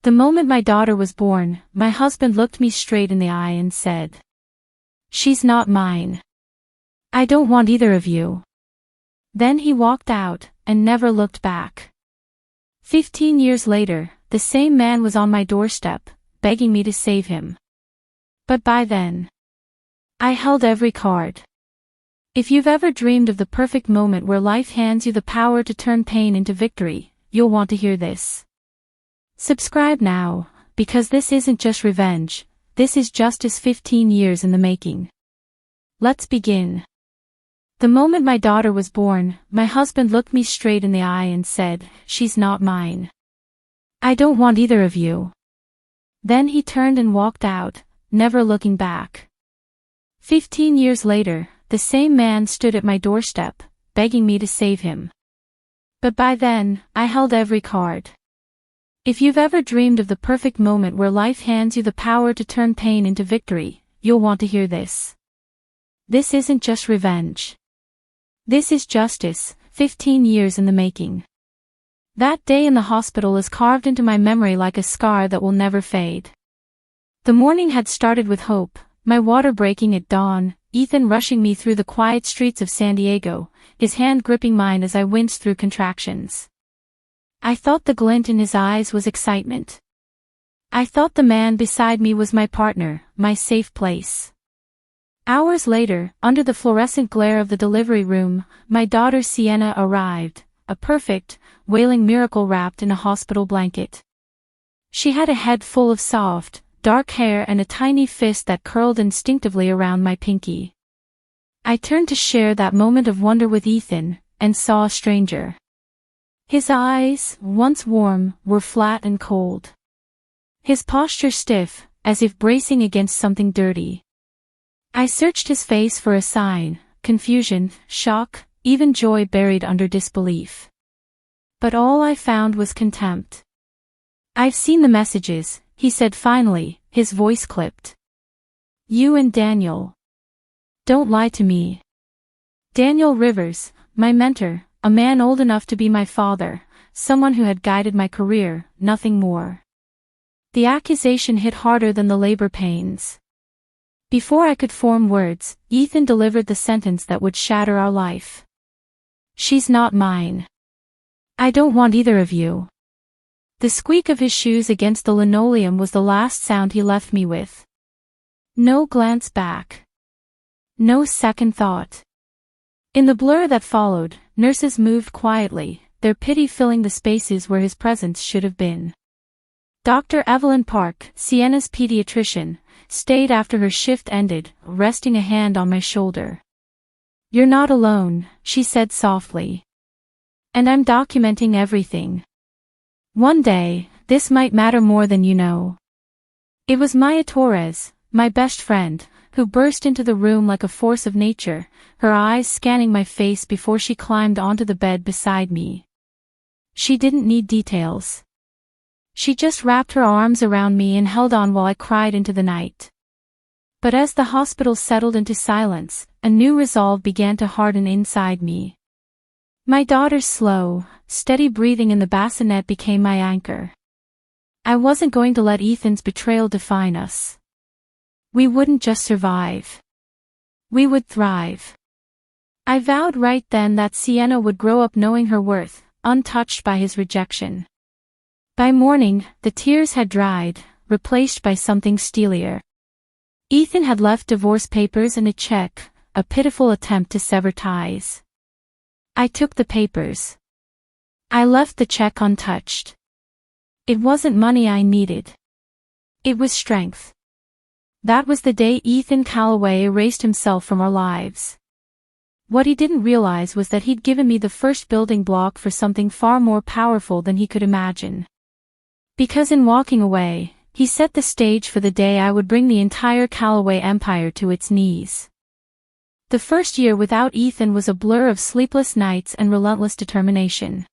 The moment my daughter was born, my husband looked me straight in the eye and said, "She's not mine. I don't want either of you." Then he walked out, and never looked back. 15 years later, the same man was on my doorstep, begging me to save him. But by then, I held every card. If you've ever dreamed of the perfect moment where life hands you the power to turn pain into victory, you'll want to hear this. Subscribe now, because this isn't just revenge, this is justice 15 years in the making. Let's begin. The moment my daughter was born, my husband looked me straight in the eye and said, "She's not mine. I don't want either of you." Then he turned and walked out, never looking back. 15 years later, the same man stood at my doorstep, begging me to save him. But by then, I held every card. If you've ever dreamed of the perfect moment where life hands you the power to turn pain into victory, you'll want to hear this. This isn't just revenge. This is justice, 15 years in the making. That day in the hospital is carved into my memory like a scar that will never fade. The morning had started with hope, my water breaking at dawn, Ethan rushing me through the quiet streets of San Diego, his hand gripping mine as I winced through contractions. I thought the glint in his eyes was excitement. I thought the man beside me was my partner, my safe place. Hours later, under the fluorescent glare of the delivery room, my daughter Sienna arrived, a perfect, wailing miracle wrapped in a hospital blanket. She had a head full of soft, dark hair and a tiny fist that curled instinctively around my pinky. I turned to share that moment of wonder with Ethan, and saw a stranger. His eyes, once warm, were flat and cold. His posture stiff, as if bracing against something dirty. I searched his face for a sign, confusion, shock, even joy buried under disbelief. But all I found was contempt. "I've seen the messages," he said finally, his voice clipped. "You and Daniel. Don't lie to me." Daniel Rivers, my mentor, a man old enough to be my father, someone who had guided my career, nothing more. The accusation hit harder than the labor pains. Before I could form words, Ethan delivered the sentence that would shatter our life. "She's not mine. I don't want either of you." The squeak of his shoes against the linoleum was the last sound he left me with. No glance back. No second thought. In the blur that followed, nurses moved quietly, their pity filling the spaces where his presence should have been. Dr. Evelyn Park, Sienna's pediatrician, stayed after her shift ended, resting a hand on my shoulder. "You're not alone," she said softly. "And I'm documenting everything. One day, this might matter more than you know." It was Maya Torres, my best friend, who burst into the room like a force of nature, her eyes scanning my face before she climbed onto the bed beside me. She didn't need details. She just wrapped her arms around me and held on while I cried into the night. But as the hospital settled into silence, a new resolve began to harden inside me. My daughter's slow, steady breathing in the bassinet became my anchor. I wasn't going to let Ethan's betrayal define us. We wouldn't just survive. We would thrive. I vowed right then that Sienna would grow up knowing her worth, untouched by his rejection. By morning, the tears had dried, replaced by something steelier. Ethan had left divorce papers and a check, a pitiful attempt to sever ties. I took the papers. I left the check untouched. It wasn't money I needed. It was strength. That was the day Ethan Calloway erased himself from our lives. What he didn't realize was that he'd given me the first building block for something far more powerful than he could imagine. Because in walking away, he set the stage for the day I would bring the entire Calloway empire to its knees. The first year without Ethan was a blur of sleepless nights and relentless determination.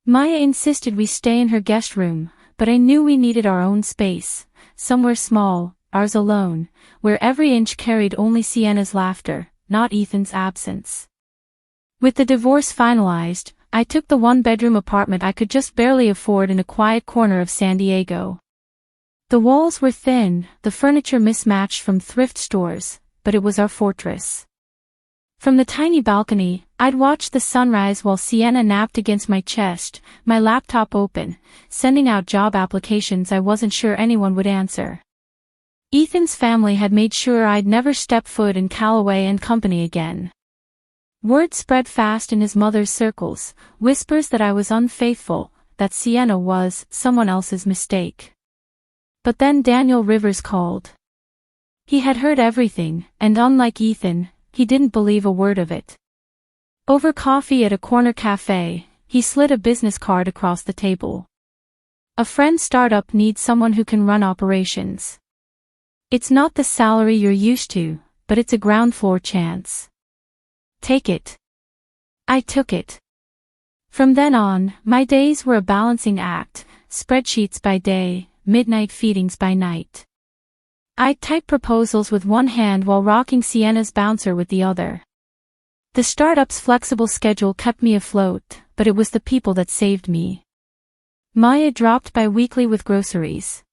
Maya insisted we stay in her guest room, but I knew we needed our own space, somewhere small, ours alone, where every inch carried only Sienna's laughter, not Ethan's absence. With the divorce finalized, I took the one-bedroom apartment I could just barely afford in a quiet corner of San Diego. The walls were thin, the furniture mismatched from thrift stores, but it was our fortress. From the tiny balcony, I'd watch the sunrise while Sienna napped against my chest, my laptop open, sending out job applications I wasn't sure anyone would answer. Ethan's family had made sure I'd never step foot in Callaway and Company again. Word spread fast in his mother's circles, whispers that I was unfaithful, that Sienna was someone else's mistake. But then Daniel Rivers called. He had heard everything, and unlike Ethan, he didn't believe a word of it. Over coffee at a corner cafe, he slid a business card across the table. A friend startup needs someone who can run operations. It's not the salary you're used to, but it's a ground floor chance. Take it. I took it. From then on, my days were a balancing act, spreadsheets by day, midnight feedings by night. I'd type proposals with one hand while rocking Sienna's bouncer with the other. The startup's flexible schedule kept me afloat, but it was the people that saved me. Maya dropped by weekly with groceries.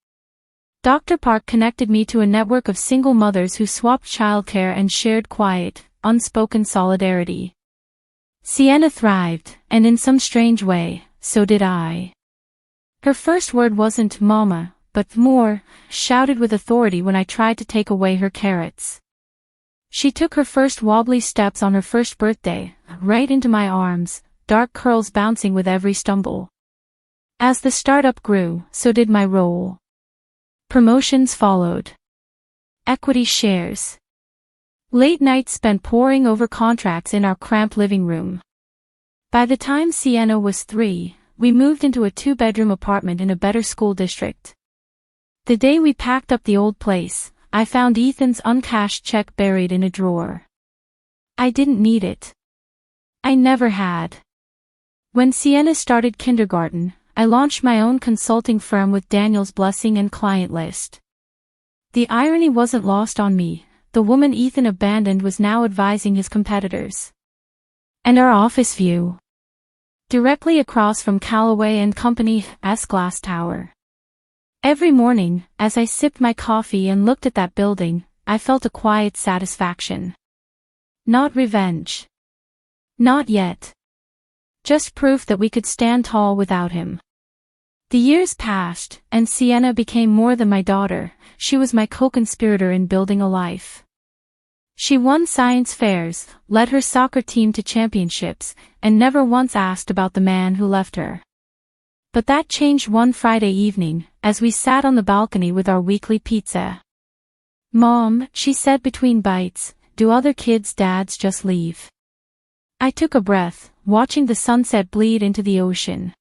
Dr. Park connected me to a network of single mothers who swapped childcare and shared quiet, unspoken solidarity. Sienna thrived, and in some strange way, so did I. Her first word wasn't "Mama," but "more," shouted with authority when I tried to take away her carrots. She took her first wobbly steps on her first birthday, right into my arms, dark curls bouncing with every stumble. As the startup grew, so did my role. Promotions followed. Equity shares. Late nights spent poring over contracts in our cramped living room. By the time Sienna was 3, we moved into a 2-bedroom apartment in a better school district. The day we packed up the old place, I found Ethan's uncashed check buried in a drawer. I didn't need it. I never had. When Sienna started kindergarten, I launched my own consulting firm with Daniel's blessing and client list. The irony wasn't lost on me. The woman Ethan abandoned was now advising his competitors. And our office view. Directly across from Callaway and Company's glass tower. Every morning, as I sipped my coffee and looked at that building, I felt a quiet satisfaction. Not revenge. Not yet. Just proof that we could stand tall without him. The years passed, and Sienna became more than my daughter, she was my co-conspirator in building a life. She won science fairs, led her soccer team to championships, and never once asked about the man who left her. But that changed one Friday evening, as we sat on the balcony with our weekly pizza. "Mom," she said between bites, "do other kids' dads just leave?" I took a breath, watching the sunset bleed into the ocean.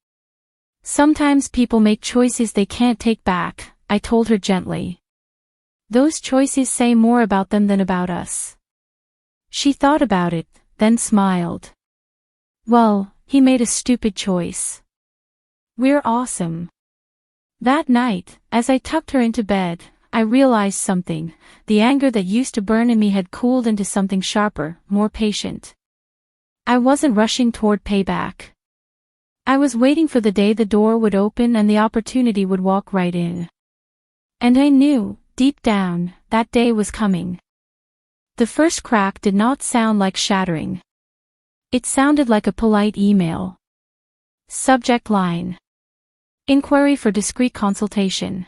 "Sometimes people make choices they can't take back," I told her gently. "Those choices say more about them than about us." She thought about it, then smiled. "Well, he made a stupid choice. We're awesome." That night, as I tucked her into bed, I realized something. The anger that used to burn in me had cooled into something sharper, more patient. I wasn't rushing toward payback. I was waiting for the day the door would open and the opportunity would walk right in. And I knew, deep down, that day was coming. The first crack did not sound like shattering. It sounded like a polite email. Subject line: Inquiry for discreet consultation.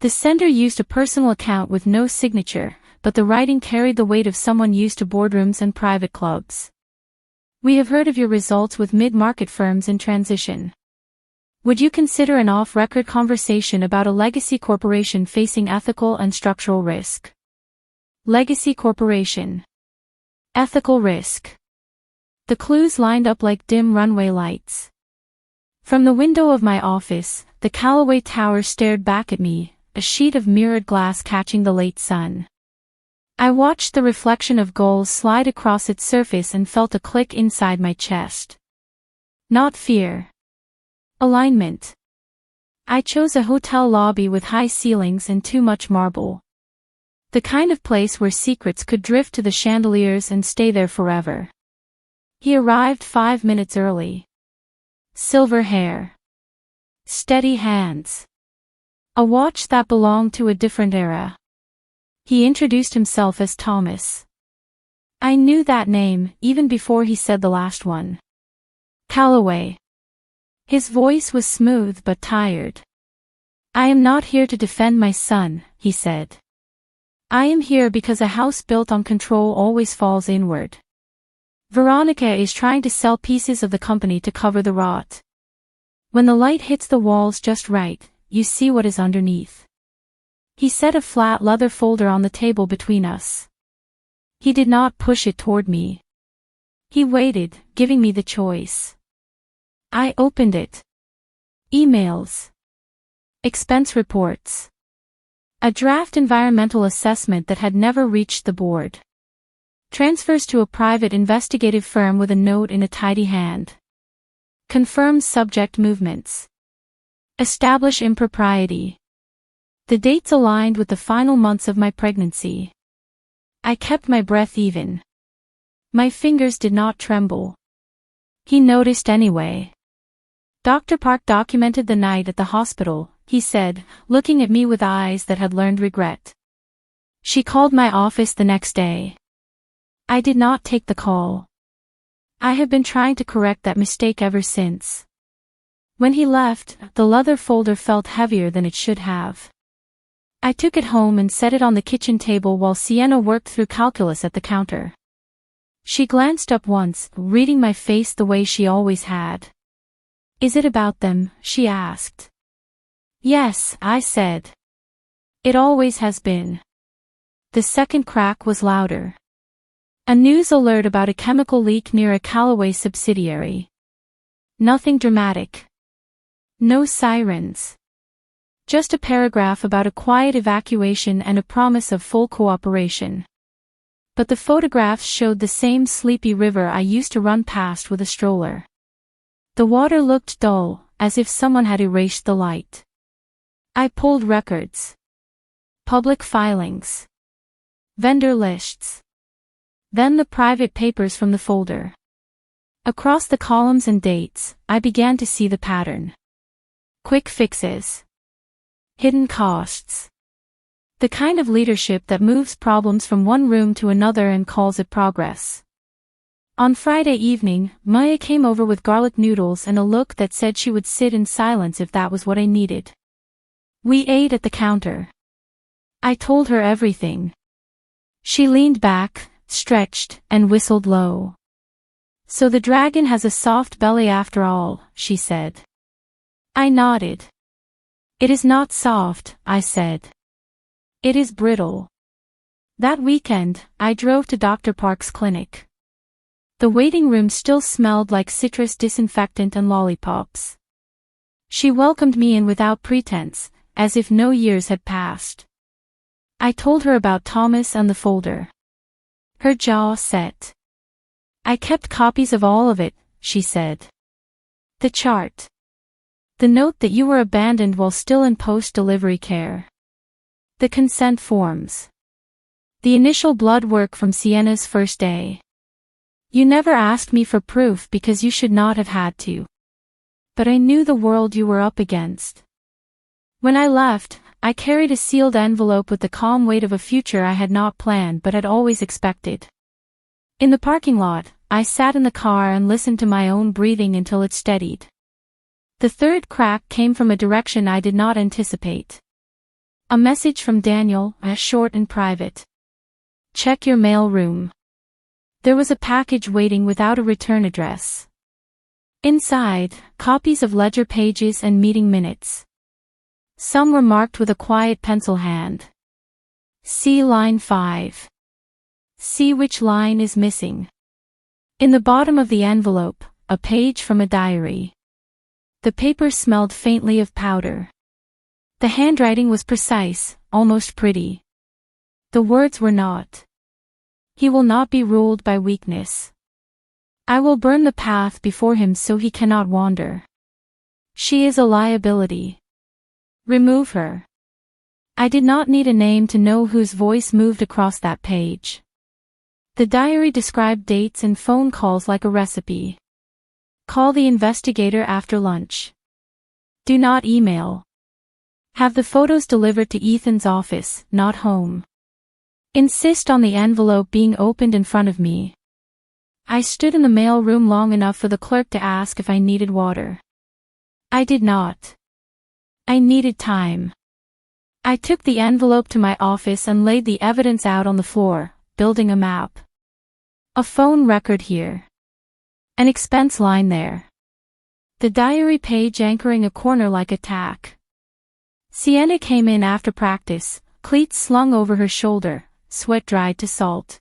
The sender used a personal account with no signature, but the writing carried the weight of someone used to boardrooms and private clubs. "We have heard of your results with mid-market firms in transition. Would you consider an off-record conversation about a legacy corporation facing ethical and structural risk?" Legacy corporation. Ethical risk. The clues lined up like dim runway lights. From the window of my office, the Callaway Tower stared back at me, a sheet of mirrored glass catching the late sun. I watched the reflection of gold slide across its surface and felt a click inside my chest. Not fear. Alignment. I chose a hotel lobby with high ceilings and too much marble. The kind of place where secrets could drift to the chandeliers and stay there forever. He arrived 5 minutes early. Silver hair. Steady hands. A watch that belonged to a different era. He introduced himself as Thomas. I knew that name, even before he said the last one. Calloway. His voice was smooth but tired. I am not here to defend my son, he said. I am here because a house built on control always falls inward. Veronica is trying to sell pieces of the company to cover the rot. When the light hits the walls just right, you see what is underneath. He set a flat leather folder on the table between us. He did not push it toward me. He waited, giving me the choice. I opened it. Emails. Expense reports. A draft environmental assessment that had never reached the board. Transfers to a private investigative firm with a note in a tidy hand. Confirms subject movements. Establish impropriety. The dates aligned with the final months of my pregnancy. I kept my breath even. My fingers did not tremble. He noticed anyway. Dr. Park documented the night at the hospital, he said, looking at me with eyes that had learned regret. She called my office the next day. I did not take the call. I have been trying to correct that mistake ever since. When he left, the leather folder felt heavier than it should have. I took it home and set it on the kitchen table while Sienna worked through calculus at the counter. She glanced up once, reading my face the way she always had. Is it about them? She asked. Yes, I said. It always has been. The second crack was louder. A news alert about a chemical leak near a Callaway subsidiary. Nothing dramatic. No sirens. Just a paragraph about a quiet evacuation and a promise of full cooperation. But the photographs showed the same sleepy river I used to run past with a stroller. The water looked dull, as if someone had erased the light. I pulled records. Public filings. Vendor lists. Then the private papers from the folder. Across the columns and dates, I began to see the pattern. Quick fixes. Hidden costs. The kind of leadership that moves problems from one room to another and calls it progress. On Friday evening, Maya came over with garlic noodles and a look that said she would sit in silence if that was what I needed. We ate at the counter. I told her everything. She leaned back, stretched, and whistled low. So the dragon has a soft belly after all, she said. I nodded. It is not soft, I said. It is brittle. That weekend, I drove to Dr. Park's clinic. The waiting room still smelled like citrus disinfectant and lollipops. She welcomed me in without pretense, as if no years had passed. I told her about Thomas and the folder. Her jaw set. I kept copies of all of it, she said. The chart. The note that you were abandoned while still in post-delivery care. The consent forms. The initial blood work from Sienna's first day. You never asked me for proof because you should not have had to. But I knew the world you were up against. When I left, I carried a sealed envelope with the calm weight of a future I had not planned but had always expected. In the parking lot, I sat in the car and listened to my own breathing until it steadied. The third crack came from a direction I did not anticipate. A message from Daniel, short and private. Check your mail room. There was a package waiting without a return address. Inside, copies of ledger pages and meeting minutes. Some were marked with a quiet pencil hand. See line 5. See which line is missing. In the bottom of the envelope, a page from a diary. The paper smelled faintly of powder. The handwriting was precise, almost pretty. The words were not. He will not be ruled by weakness. I will burn the path before him so he cannot wander. She is a liability. Remove her. I did not need a name to know whose voice moved across that page. The diary described dates and phone calls like a recipe. Call the investigator after lunch. Do not email. Have the photos delivered to Ethan's office, not home. Insist on the envelope being opened in front of me. I stood in the mail room long enough for the clerk to ask if I needed water. I did not. I needed time. I took the envelope to my office and laid the evidence out on the floor, building a map. A phone record here. An expense line there. The diary page anchoring a corner like a tack. Sienna came in after practice, cleats slung over her shoulder, sweat dried to salt.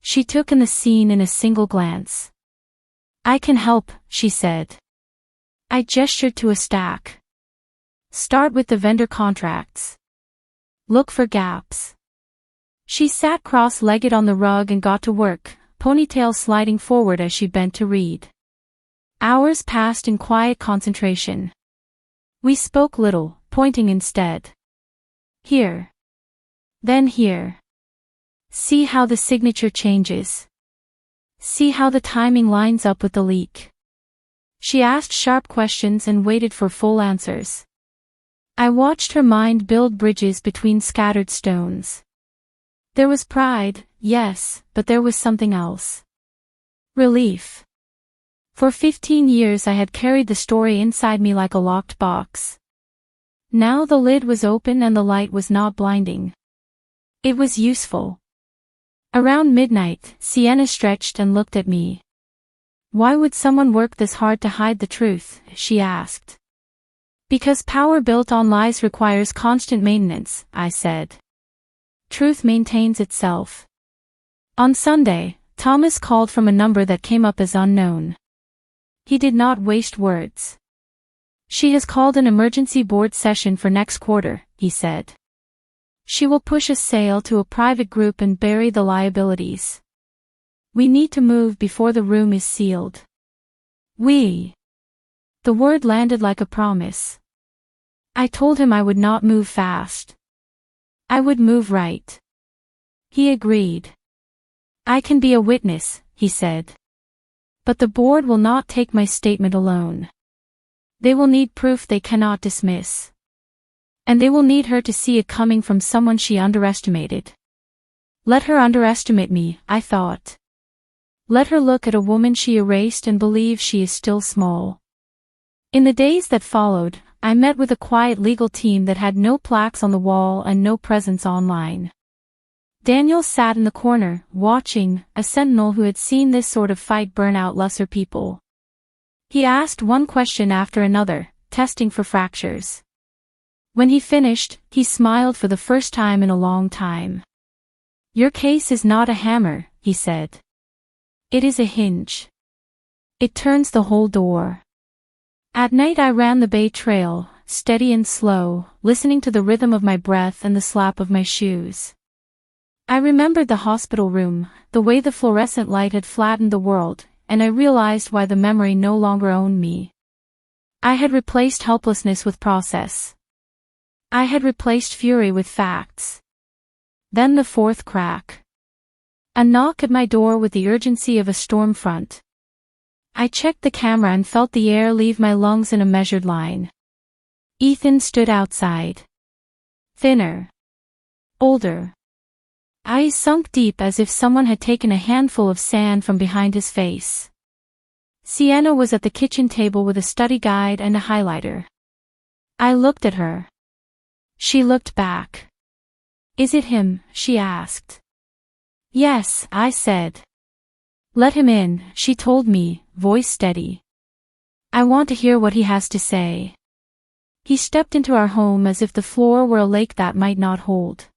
She took in the scene in a single glance. I can help, she said. I gestured to a stack. Start with the vendor contracts. Look for gaps. She sat cross-legged on the rug and got to work, ponytail sliding forward as she bent to read. Hours passed in quiet concentration. We spoke little, pointing instead. Here. Then here. See how the signature changes. See how the timing lines up with the leak. She asked sharp questions and waited for full answers. I watched her mind build bridges between scattered stones. There was pride, yes, but there was something else. Relief. For 15 years I had carried the story inside me like a locked box. Now the lid was open and the light was not blinding. It was useful. Around midnight, Sienna stretched and looked at me. Why would someone work this hard to hide the truth? She asked. Because power built on lies requires constant maintenance, I said. Truth maintains itself. On Sunday, Thomas called from a number that came up as unknown. He did not waste words. She has called an emergency board session for next quarter, he said. She will push a sale to a private group and bury the liabilities. We need to move before the room is sealed. We. The word landed like a promise. I told him I would not move fast. I would move right. He agreed. I can be a witness, he said. But the board will not take my statement alone. They will need proof they cannot dismiss. And they will need her to see it coming from someone she underestimated. Let her underestimate me, I thought. Let her look at a woman she erased and believe she is still small. In the days that followed, I met with a quiet legal team that had no plaques on the wall and no presence online. Daniel sat in the corner, watching, a sentinel who had seen this sort of fight burn out lesser people. He asked one question after another, testing for fractures. When he finished, he smiled for the first time in a long time. Your case is not a hammer, he said. It is a hinge. It turns the whole door. At night I ran the Bay Trail, steady and slow, listening to the rhythm of my breath and the slap of my shoes. I remembered the hospital room, the way the fluorescent light had flattened the world, and I realized why the memory no longer owned me. I had replaced helplessness with process. I had replaced fury with facts. Then the fourth crack. A knock at my door with the urgency of a storm front. I checked the camera and felt the air leave my lungs in a measured line. Ethan stood outside. Thinner. Older. Eyes sunk deep as if someone had taken a handful of sand from behind his face. Sienna was at the kitchen table with a study guide and a highlighter. I looked at her. She looked back. Is it him? She asked. Yes, I said. Let him in, she told me, voice steady. I want to hear what he has to say. He stepped into our home as if the floor were a lake that might not hold.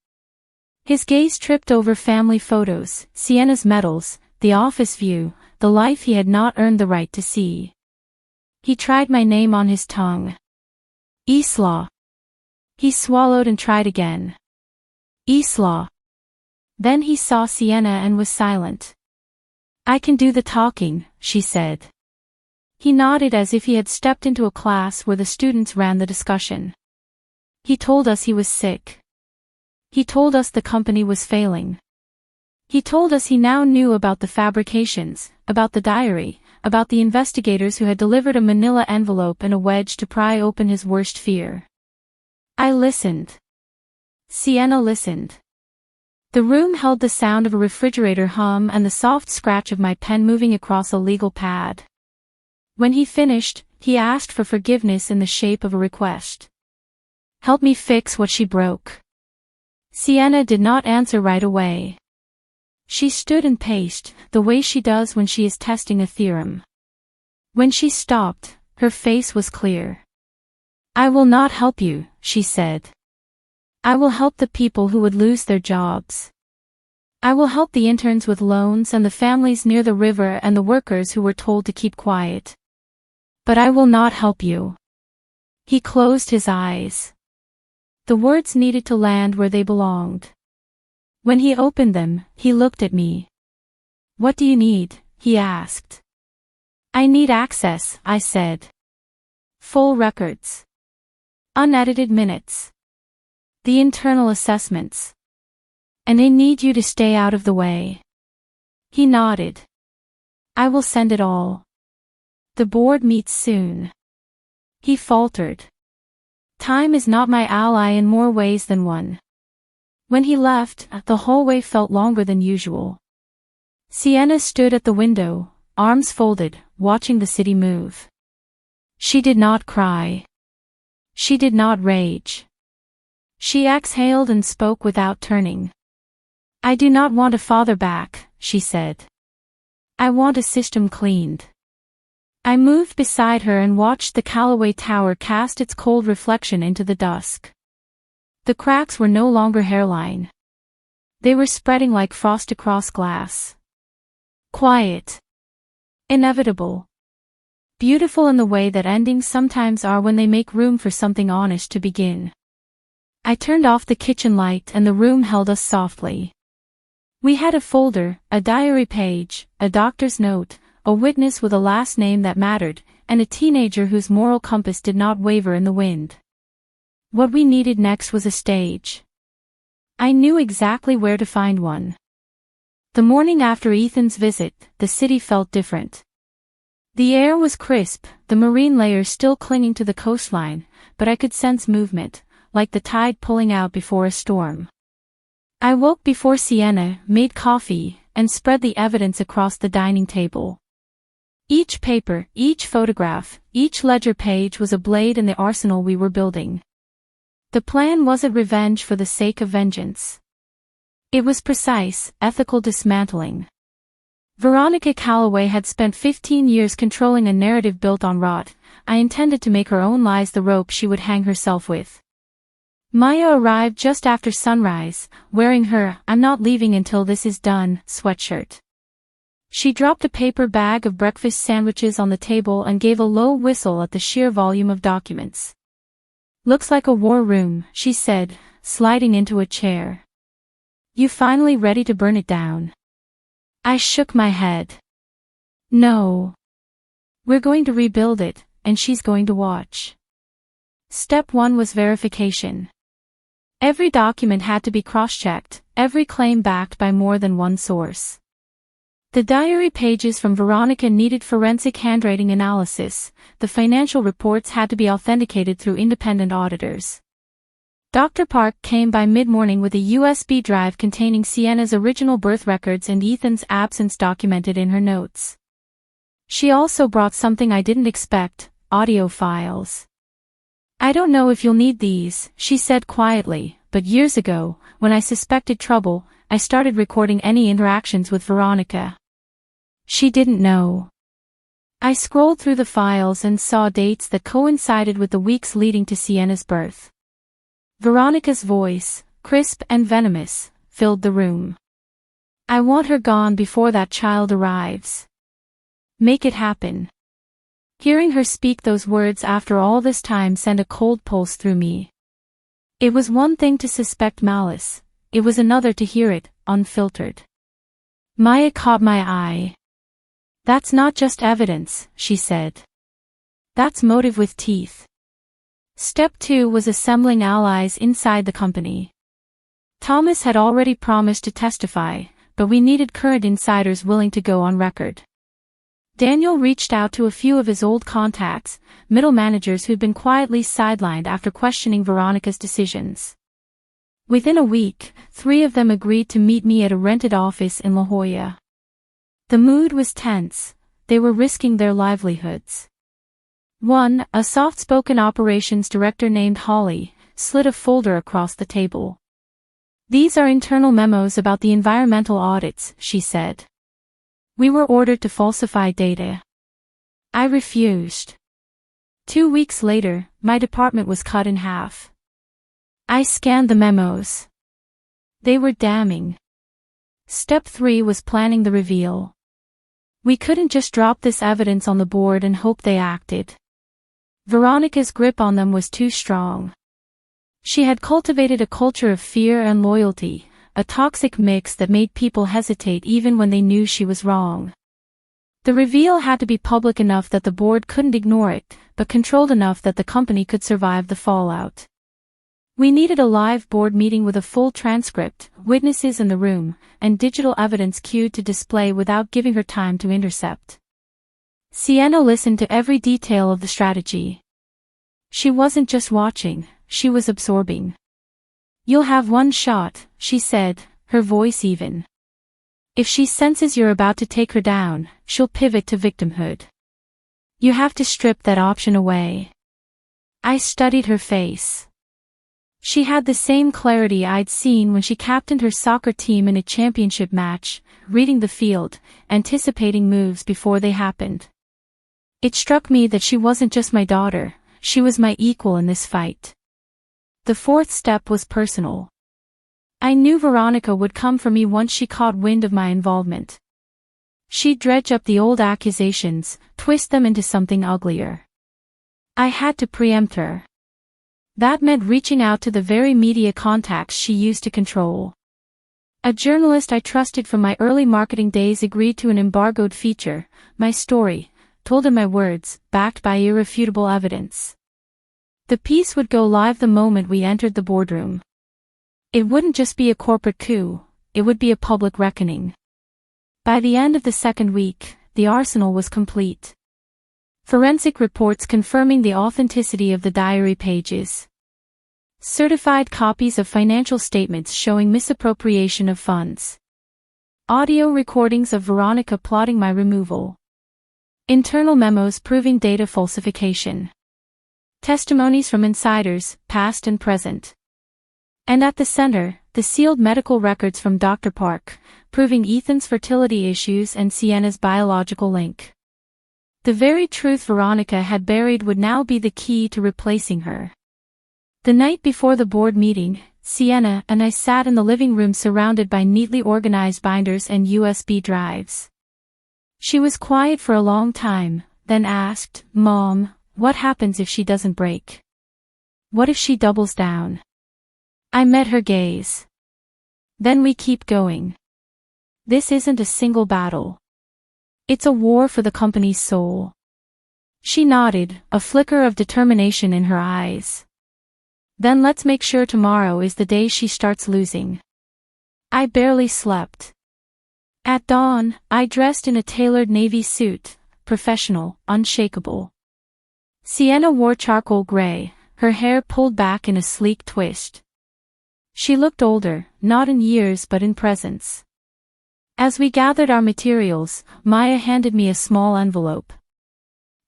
His gaze tripped over family photos, Sienna's medals, the office view, the life he had not earned the right to see. He tried my name on his tongue. Isla. He swallowed and tried again. Isla. Then he saw Sienna and was silent. I can do the talking, she said. He nodded as if he had stepped into a class where the students ran the discussion. He told us he was sick. He told us the company was failing. He told us he now knew about the fabrications, about the diary, about the investigators who had delivered a manila envelope and a wedge to pry open his worst fear. I listened. Sienna listened. The room held the sound of a refrigerator hum and the soft scratch of my pen moving across a legal pad. When he finished, he asked for forgiveness in the shape of a request. Help me fix what she broke. Sienna did not answer right away. She stood and paced, the way she does when she is testing a theorem. When she stopped, her face was clear. I will not help you, she said. I will help the people who would lose their jobs. I will help the interns with loans and the families near the river and the workers who were told to keep quiet. But I will not help you. He closed his eyes. The words needed to land where they belonged. When he opened them, he looked at me. What do you need? He asked. I need access, I said. Full records. Unedited minutes. The internal assessments. And I need you to stay out of the way. He nodded. I will send it all. The board meets soon. He faltered. Time is not my ally in more ways than one. When he left, the hallway felt longer than usual. Sienna stood at the window, arms folded, watching the city move. She did not cry. She did not rage. She exhaled and spoke without turning. I do not want a father back, she said. I want a system cleaned. I moved beside her and watched the Callaway Tower cast its cold reflection into the dusk. The cracks were no longer hairline. They were spreading like frost across glass. Quiet. Inevitable. Beautiful in the way that endings sometimes are when they make room for something honest to begin. I turned off the kitchen light and the room held us softly. We had a folder, a diary page, a doctor's note, a witness with a last name that mattered, and a teenager whose moral compass did not waver in the wind. What we needed next was a stage. I knew exactly where to find one. The morning after Ethan's visit, the city felt different. The air was crisp, the marine layers still clinging to the coastline, but I could sense movement, like the tide pulling out before a storm. I woke before Sienna, made coffee, and spread the evidence across the dining table. Each paper, each photograph, each ledger page was a blade in the arsenal we were building. The plan wasn't revenge for the sake of vengeance. It was precise, ethical dismantling. Veronica Callaway had spent 15 years controlling a narrative built on rot. I intended to make her own lies the rope she would hang herself with. Maya arrived just after sunrise, wearing her "I'm not leaving until this is done" sweatshirt. She dropped a paper bag of breakfast sandwiches on the table and gave a low whistle at the sheer volume of documents. Looks like a war room, she said, sliding into a chair. You finally ready to burn it down? I shook my head. No. We're going to rebuild it, and she's going to watch. Step 1 was verification. Every document had to be cross-checked, every claim backed by more than one source. The diary pages from Veronica needed forensic handwriting analysis, the financial reports had to be authenticated through independent auditors. Dr. Park came by mid-morning with a USB drive containing Sienna's original birth records and Ethan's absence documented in her notes. She also brought something I didn't expect, audio files. I don't know if you'll need these, she said quietly, but years ago, when I suspected trouble, I started recording any interactions with Veronica. She didn't know. I scrolled through the files and saw dates that coincided with the weeks leading to Sienna's birth. Veronica's voice, crisp and venomous, filled the room. I want her gone before that child arrives. Make it happen. Hearing her speak those words after all this time sent a cold pulse through me. It was one thing to suspect malice, it was another to hear it, unfiltered. Maya caught my eye. That's not just evidence, she said. That's motive with teeth. Step 2 was assembling allies inside the company. Thomas had already promised to testify, but we needed current insiders willing to go on record. Daniel reached out to a few of his old contacts, middle managers who'd been quietly sidelined after questioning Veronica's decisions. Within a week, 3 of them agreed to meet me at a rented office in La Jolla. The mood was tense. They were risking their livelihoods. One, a soft-spoken operations director named Holly, slid a folder across the table. "These are internal memos about the environmental audits," she said. "We were ordered to falsify data." I refused. 2 weeks later, my department was cut in half. I scanned the memos. They were damning. Step 3 was planning the reveal. We couldn't just drop this evidence on the board and hope they acted. Veronica's grip on them was too strong. She had cultivated a culture of fear and loyalty, a toxic mix that made people hesitate even when they knew she was wrong. The reveal had to be public enough that the board couldn't ignore it, but controlled enough that the company could survive the fallout. We needed a live board meeting with a full transcript, witnesses in the room, and digital evidence queued to display without giving her time to intercept. Sienna listened to every detail of the strategy. She wasn't just watching, she was absorbing. "You'll have one shot," she said, her voice even. "If she senses you're about to take her down, she'll pivot to victimhood. You have to strip that option away." I studied her face. She had the same clarity I'd seen when she captained her soccer team in a championship match, reading the field, anticipating moves before they happened. It struck me that she wasn't just my daughter, she was my equal in this fight. The 4th step was personal. I knew Veronica would come for me once she caught wind of my involvement. She'd dredge up the old accusations, twist them into something uglier. I had to preempt her. That meant reaching out to the very media contacts she used to control. A journalist I trusted from my early marketing days agreed to an embargoed feature, my story, told in my words, backed by irrefutable evidence. The piece would go live the moment we entered the boardroom. It wouldn't just be a corporate coup, it would be a public reckoning. By the end of the 2nd week, the arsenal was complete. Forensic reports confirming the authenticity of the diary pages. Certified copies of financial statements showing misappropriation of funds. Audio recordings of Veronica plotting my removal. Internal memos proving data falsification. Testimonies from insiders, past and present. And at the center, the sealed medical records from Dr. Park, proving Ethan's fertility issues and Sienna's biological link. The very truth Veronica had buried would now be the key to replacing her. The night before the board meeting, Sienna and I sat in the living room surrounded by neatly organized binders and USB drives. She was quiet for a long time, then asked, "Mom, what happens if she doesn't break? What if she doubles down?" I met her gaze. "Then we keep going. This isn't a single battle. It's a war for the company's soul." She nodded, a flicker of determination in her eyes. "Then let's make sure tomorrow is the day she starts losing." I barely slept. At dawn, I dressed in a tailored navy suit, professional, unshakable. Sienna wore charcoal gray, her hair pulled back in a sleek twist. She looked older, not in years but in presence. As we gathered our materials, Maya handed me a small envelope.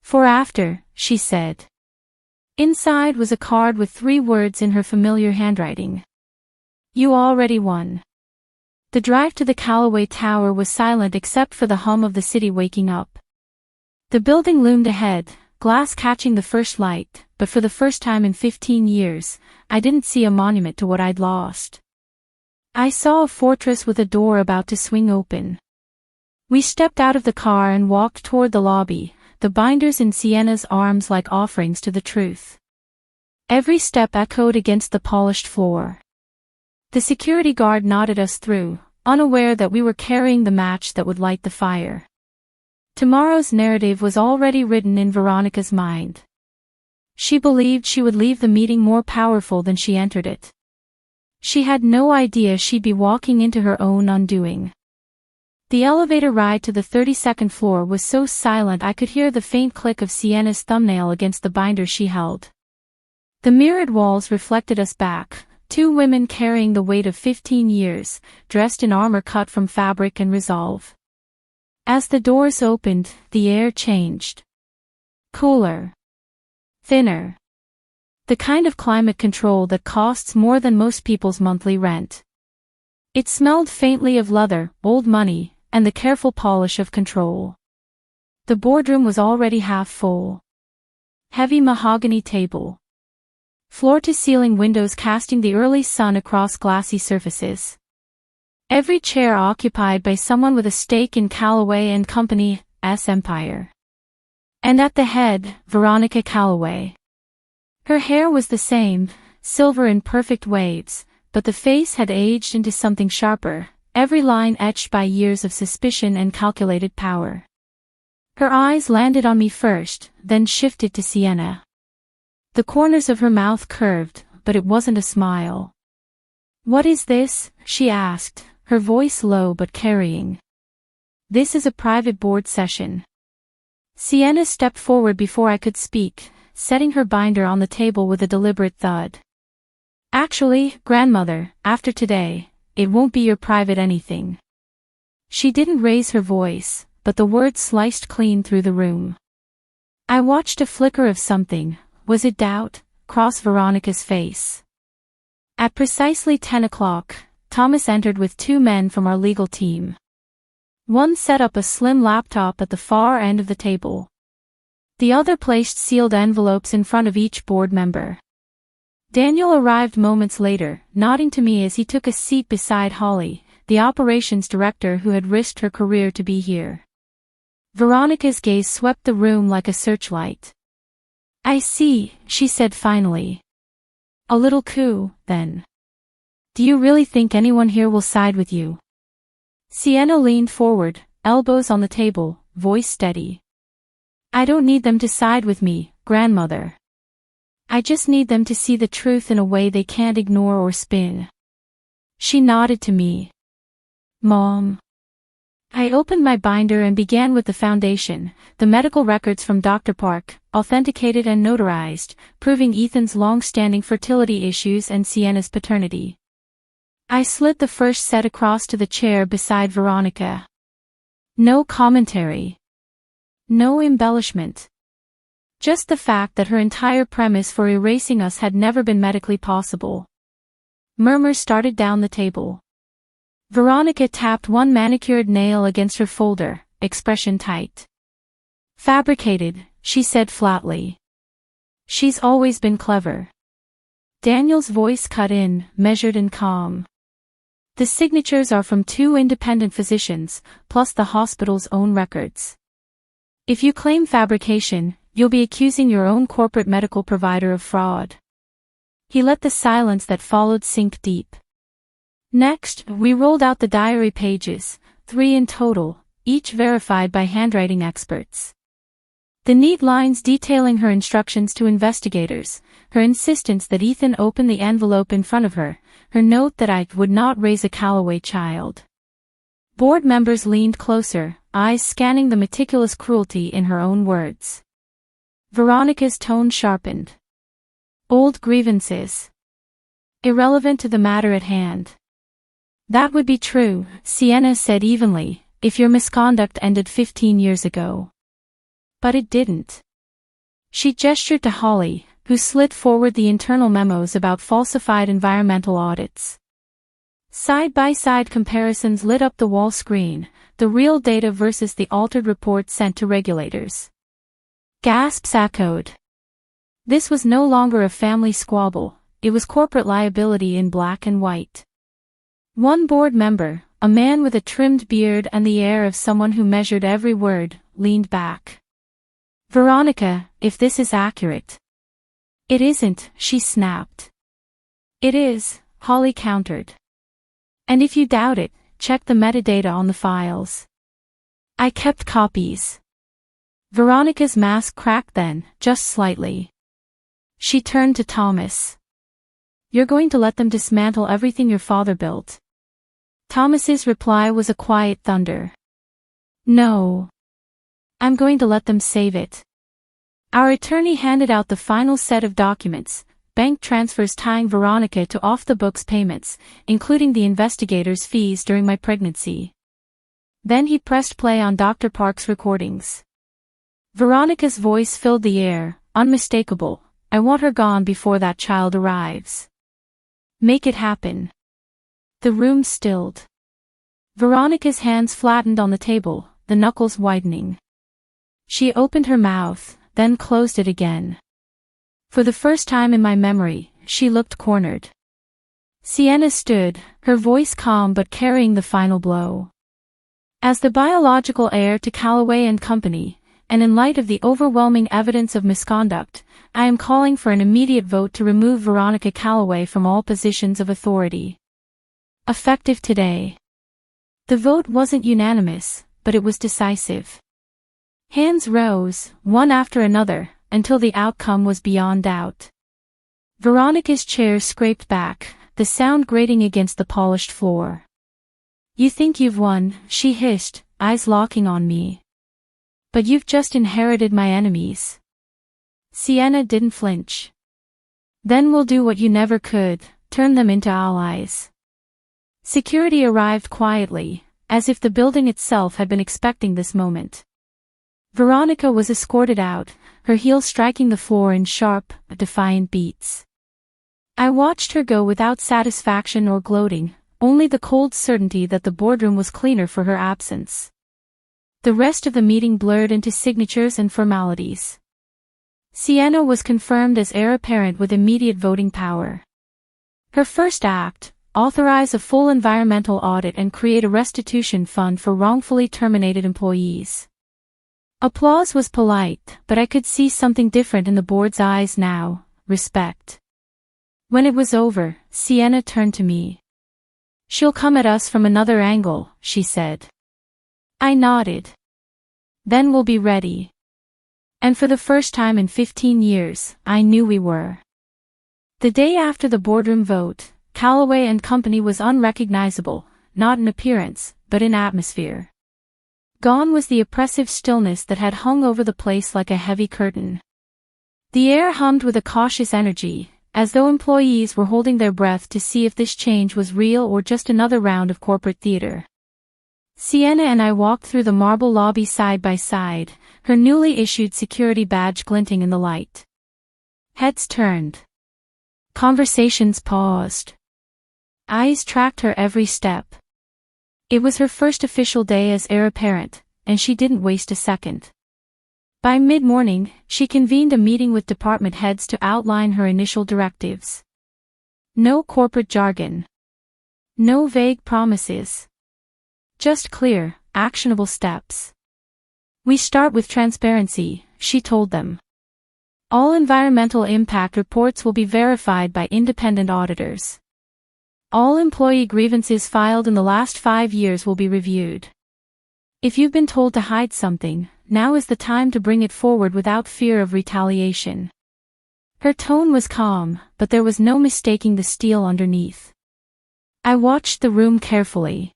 "For after," she said. Inside was a card with 3 words in her familiar handwriting. "You already won." The drive to the Callaway Tower was silent except for the hum of the city waking up. The building loomed ahead, glass catching the first light, but for the first time in 15 years, I didn't see a monument to what I'd lost. I saw a fortress with a door about to swing open. We stepped out of the car and walked toward the lobby, the binders in Sienna's arms like offerings to the truth. Every step echoed against the polished floor. The security guard nodded us through, unaware that we were carrying the match that would light the fire. Tomorrow's narrative was already written in Veronica's mind. She believed she would leave the meeting more powerful than she entered it. She had no idea she'd be walking into her own undoing. The elevator ride to the 32nd floor was so silent I could hear the faint click of Sienna's thumbnail against the binder she held. The mirrored walls reflected us back, two women carrying the weight of 15 years, dressed in armor cut from fabric and resolve. As the doors opened, the air changed. Cooler. Thinner. The kind of climate control that costs more than most people's monthly rent. It smelled faintly of leather, old money, and the careful polish of control. The boardroom was already half full. Heavy mahogany table. Floor-to-ceiling windows casting the early sun across glassy surfaces. Every chair occupied by someone with a stake in Callaway and Company's empire. And at the head, Veronica Callaway. Her hair was the same, silver in perfect waves, but the face had aged into something sharper, every line etched by years of suspicion and calculated power. Her eyes landed on me first, then shifted to Sienna. The corners of her mouth curved, but it wasn't a smile. "What is this?" she asked, her voice low but carrying. "This is a private board session." Sienna stepped forward before I could speak, setting her binder on the table with a deliberate thud. "Actually, grandmother, after today, it won't be your private anything." She didn't raise her voice, but the words sliced clean through the room. I watched a flicker of something, was it doubt, cross Veronica's face. At precisely 10 o'clock, Thomas entered with two men from our legal team. One set up a slim laptop at the far end of the table. The other placed sealed envelopes in front of each board member. Daniel arrived moments later, nodding to me as he took a seat beside Holly, the operations director who had risked her career to be here. Veronica's gaze swept the room like a searchlight. "I see," she said finally. "A little coup, then. Do you really think anyone here will side with you?" Sienna leaned forward, elbows on the table, voice steady. "I don't need them to side with me, grandmother. I just need them to see the truth in a way they can't ignore or spin." She nodded to me. "Mom." I opened my binder and began with the foundation, the medical records from Dr. Park, authenticated and notarized, proving Ethan's long-standing fertility issues and Sienna's paternity. I slid the first set across to the chair beside Veronica. No commentary. No embellishment. Just the fact that her entire premise for erasing us had never been medically possible. Murmurs started down the table. Veronica tapped one manicured nail against her folder, expression tight. "Fabricated," she said flatly. "She's always been clever." Daniel's voice cut in, measured and calm. "The signatures are from two independent physicians, plus the hospital's own records. If you claim fabrication, you'll be accusing your own corporate medical provider of fraud." He let the silence that followed sink deep. Next, we rolled out the diary pages, 3 in total, each verified by handwriting experts. The neat lines detailing her instructions to investigators, her insistence that Ethan open the envelope in front of her, her note that I would not raise a Callaway child. Board members leaned closer, eyes scanning the meticulous cruelty in her own words. Veronica's tone sharpened. "Old grievances. Irrelevant to the matter at hand." "That would be true," Sienna said evenly, "if your misconduct ended 15 years ago. But it didn't." She gestured to Holly, who slid forward the internal memos about falsified environmental audits. Side-by-side comparisons lit up the wall screen, the real data versus the altered report sent to regulators. Gasps echoed. This was no longer a family squabble, it was corporate liability in black and white. One board member, a man with a trimmed beard and the air of someone who measured every word, leaned back. "Veronica, if this is accurate." "It isn't," she snapped. "It is," Holly countered. "And if you doubt it, check the metadata on the files. I kept copies." Veronica's mask cracked then, just slightly. She turned to Thomas. "You're going to let them dismantle everything your father built?" Thomas's reply was a quiet thunder. No. I'm going to let them save it. Our attorney handed out the final set of documents, bank transfers tying Veronica to off-the-books payments, including the investigator's fees during my pregnancy. Then he pressed play on Dr. Park's recordings. Veronica's voice filled the air, unmistakable. I want her gone before that child arrives. Make it happen. The room stilled. Veronica's hands flattened on the table, the knuckles widening. She opened her mouth, then closed it again. For the first time in my memory, she looked cornered. Sienna stood, her voice calm but carrying the final blow. As the biological heir to Callaway and Company, and in light of the overwhelming evidence of misconduct, I am calling for an immediate vote to remove Veronica Callaway from all positions of authority. Effective today. The vote wasn't unanimous, but it was decisive. Hands rose, one after another, until the outcome was beyond doubt. Veronica's chair scraped back, the sound grating against the polished floor. You think you've won, she hissed, eyes locking on me. But you've just inherited my enemies. Sienna didn't flinch. Then we'll do what you never could, turn them into allies. Security arrived quietly, as if the building itself had been expecting this moment. Veronica was escorted out, her heels striking the floor in sharp, defiant beats. I watched her go without satisfaction or gloating, only the cold certainty that the boardroom was cleaner for her absence. The rest of the meeting blurred into signatures and formalities. Sienna was confirmed as heir apparent with immediate voting power. Her first act, authorize a full environmental audit and create a restitution fund for wrongfully terminated employees. Applause was polite, but I could see something different in the board's eyes now, respect. When it was over, Sienna turned to me. She'll come at us from another angle, she said. I nodded. Then we'll be ready. And for the first time in 15 years, I knew we were. The day after the boardroom vote, Callaway and Company was unrecognizable, not in appearance, but in atmosphere. Gone was the oppressive stillness that had hung over the place like a heavy curtain. The air hummed with a cautious energy, as though employees were holding their breath to see if this change was real or just another round of corporate theater. Sienna and I walked through the marble lobby side by side, her newly issued security badge glinting in the light. Heads turned. Conversations paused. Eyes tracked her every step. It was her first official day as heir apparent, and she didn't waste a second. By mid-morning, she convened a meeting with department heads to outline her initial directives. No corporate jargon. No vague promises. Just clear, actionable steps. We start with transparency, she told them. All environmental impact reports will be verified by independent auditors. All employee grievances filed in the last 5 years will be reviewed. If you've been told to hide something, now is the time to bring it forward without fear of retaliation. Her tone was calm, but there was no mistaking the steel underneath. I watched the room carefully.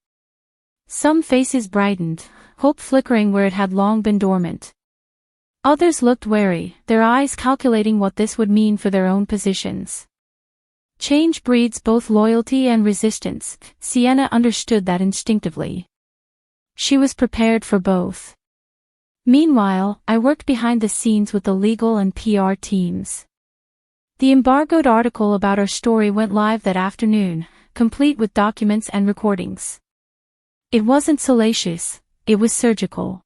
Some faces brightened, hope flickering where it had long been dormant. Others looked wary, their eyes calculating what this would mean for their own positions. Change breeds both loyalty and resistance, Sienna understood that instinctively. She was prepared for both. Meanwhile, I worked behind the scenes with the legal and PR teams. The embargoed article about our story went live that afternoon, complete with documents and recordings. It wasn't salacious, it was surgical.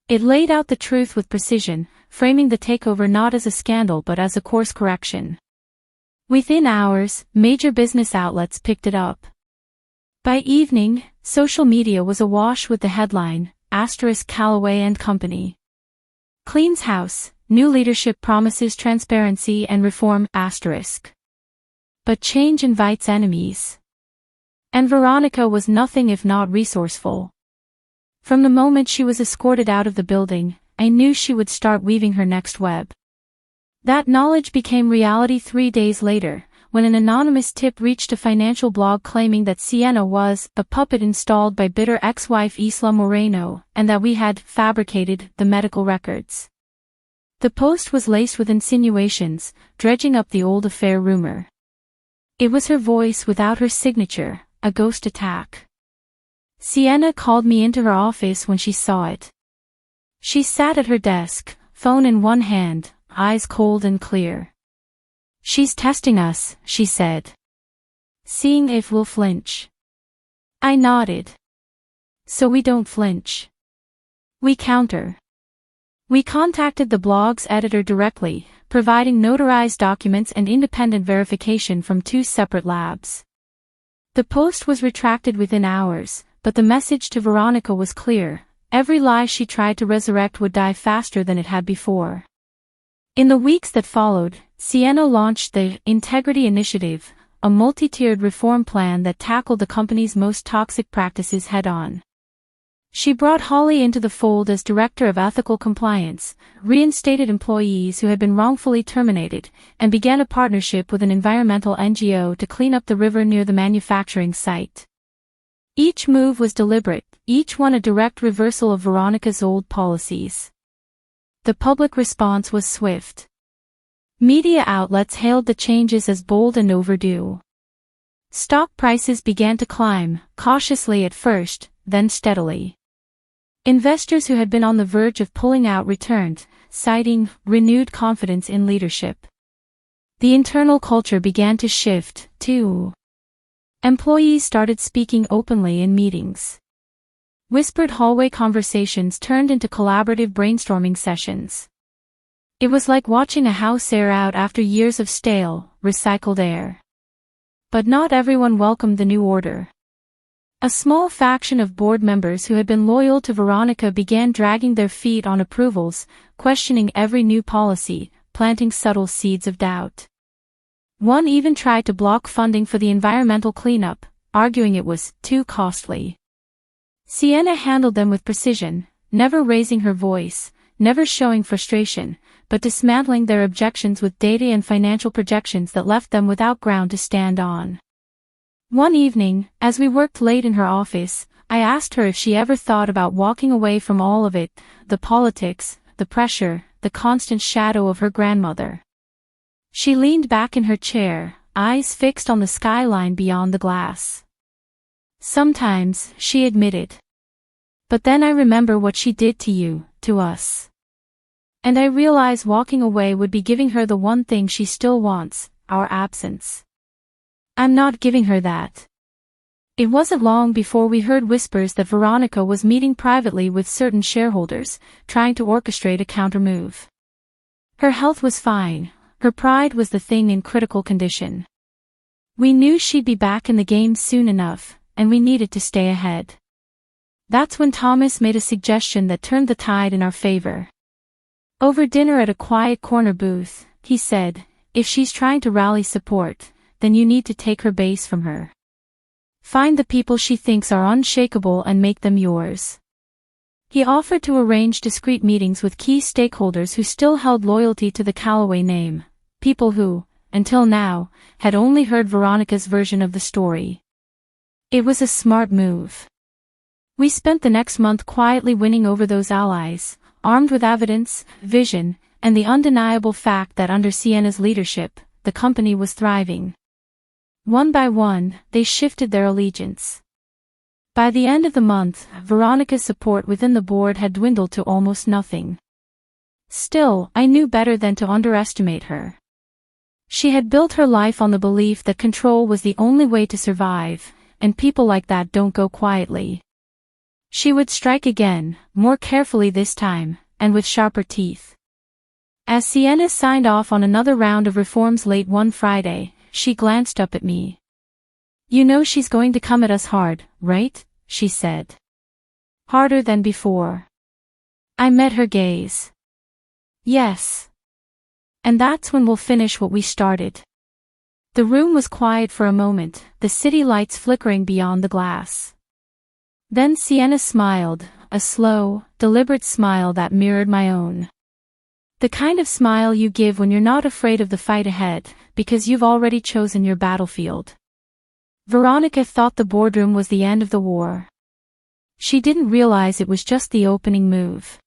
It laid out the truth with precision, framing the takeover not as a scandal but as a course correction. Within hours, major business outlets picked it up. By evening, social media was awash with the headline, *Callaway and Company cleans house, new leadership promises transparency and reform*. But change invites enemies. And Veronica was nothing if not resourceful. From the moment she was escorted out of the building, I knew she would start weaving her next web. That knowledge became reality 3 days later, when an anonymous tip reached a financial blog claiming that Sienna was a puppet installed by bitter ex-wife Isla Moreno, and that we had fabricated the medical records. The post was laced with insinuations, dredging up the old affair rumor. It was her voice without her signature, a ghost attack. Sienna called me into her office when she saw it. She sat at her desk, phone in one hand, eyes cold and clear. "She's testing us," she said. "Seeing if we'll flinch." I nodded. "So we don't flinch. We counter." We contacted the blog's editor directly, providing notarized documents and independent verification from 2 separate labs. The post was retracted within hours, but the message to Veronica was clear: every lie she tried to resurrect would die faster than it had before. In the weeks that followed, Sienna launched the Integrity Initiative, a multi-tiered reform plan that tackled the company's most toxic practices head-on. She brought Holly into the fold as Director of Ethical Compliance, reinstated employees who had been wrongfully terminated, and began a partnership with an environmental NGO to clean up the river near the manufacturing site. Each move was deliberate, each one a direct reversal of Veronica's old policies. The public response was swift. Media outlets hailed the changes as bold and overdue. Stock prices began to climb, cautiously at first, then steadily. Investors who had been on the verge of pulling out returned, citing renewed confidence in leadership. The internal culture began to shift, too. Employees started speaking openly in meetings. Whispered hallway conversations turned into collaborative brainstorming sessions. It was like watching a house air out after years of stale, recycled air. But not everyone welcomed the new order. A small faction of board members who had been loyal to Veronica began dragging their feet on approvals, questioning every new policy, planting subtle seeds of doubt. One even tried to block funding for the environmental cleanup, arguing it was too costly. Sienna handled them with precision, never raising her voice, never showing frustration, but dismantling their objections with data and financial projections that left them without ground to stand on. One evening, as we worked late in her office, I asked her if she ever thought about walking away from all of it, the politics, the pressure, the constant shadow of her grandmother. She leaned back in her chair, eyes fixed on the skyline beyond the glass. "Sometimes," she admitted. "But then I remember what she did to you, to us. And I realize walking away would be giving her the one thing she still wants, our absence. I'm not giving her that." It wasn't long before we heard whispers that Veronica was meeting privately with certain shareholders, trying to orchestrate a countermove. Her health was fine, her pride was the thing in critical condition. We knew she'd be back in the game soon enough, and we needed to stay ahead. That's when Thomas made a suggestion that turned the tide in our favor. Over dinner at a quiet corner booth, he said, "If she's trying to rally support, then you need to take her base from her. Find the people she thinks are unshakable and make them yours." He offered to arrange discreet meetings with key stakeholders who still held loyalty to the Callaway name, people who, until now, had only heard Veronica's version of the story. It was a smart move. We spent the next month quietly winning over those allies, armed with evidence, vision, and the undeniable fact that under Sienna's leadership, the company was thriving. One by one, they shifted their allegiance. By the end of the month, Veronica's support within the board had dwindled to almost nothing. Still, I knew better than to underestimate her. She had built her life on the belief that control was the only way to survive, and people like that don't go quietly. She would strike again, more carefully this time, and with sharper teeth. As Sienna signed off on another round of reforms late one Friday, she glanced up at me. "You know she's going to come at us hard, right?" she said. "Harder than before." I met her gaze. "Yes. And that's when we'll finish what we started." The room was quiet for a moment, the city lights flickering beyond the glass. Then Sienna smiled, a slow, deliberate smile that mirrored my own. The kind of smile you give when you're not afraid of the fight ahead, because you've already chosen your battlefield. Veronica thought the boardroom was the end of the war. She didn't realize it was just the opening move.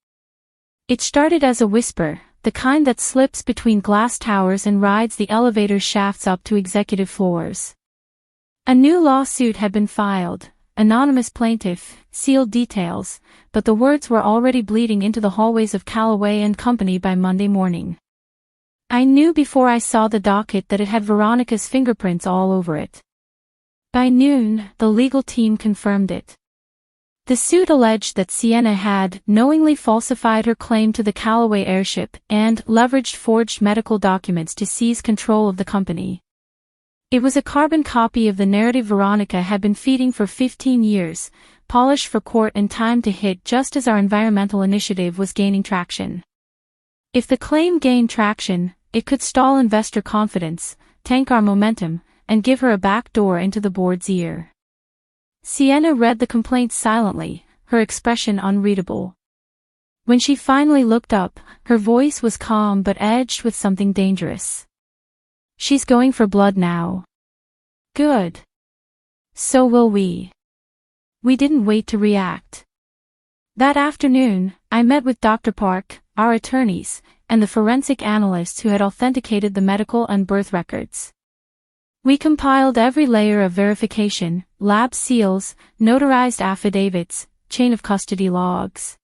It started as a whisper, the kind that slips between glass towers and rides the elevator shafts up to executive floors. A new lawsuit had been filed, anonymous plaintiff, sealed details, but the words were already bleeding into the hallways of Callaway and Company by Monday morning. I knew before I saw the docket that it had Veronica's fingerprints all over it. By noon, the legal team confirmed it. The suit alleged that Sienna had knowingly falsified her claim to the Callaway airship and leveraged forged medical documents to seize control of the company. It was a carbon copy of the narrative Veronica had been feeding for 15 years, polished for court and timed to hit just as our environmental initiative was gaining traction. If the claim gained traction, it could stall investor confidence, tank our momentum, and give her a back door into the board's ear. Sienna read the complaint silently, her expression unreadable. When she finally looked up, her voice was calm but edged with something dangerous. She's going for blood now. Good. So will we. We didn't wait to react. That afternoon, I met with Dr. Park, our attorneys, and the forensic analysts who had authenticated the medical and birth records. We compiled every layer of verification, lab seals, notarized affidavits, chain of custody logs.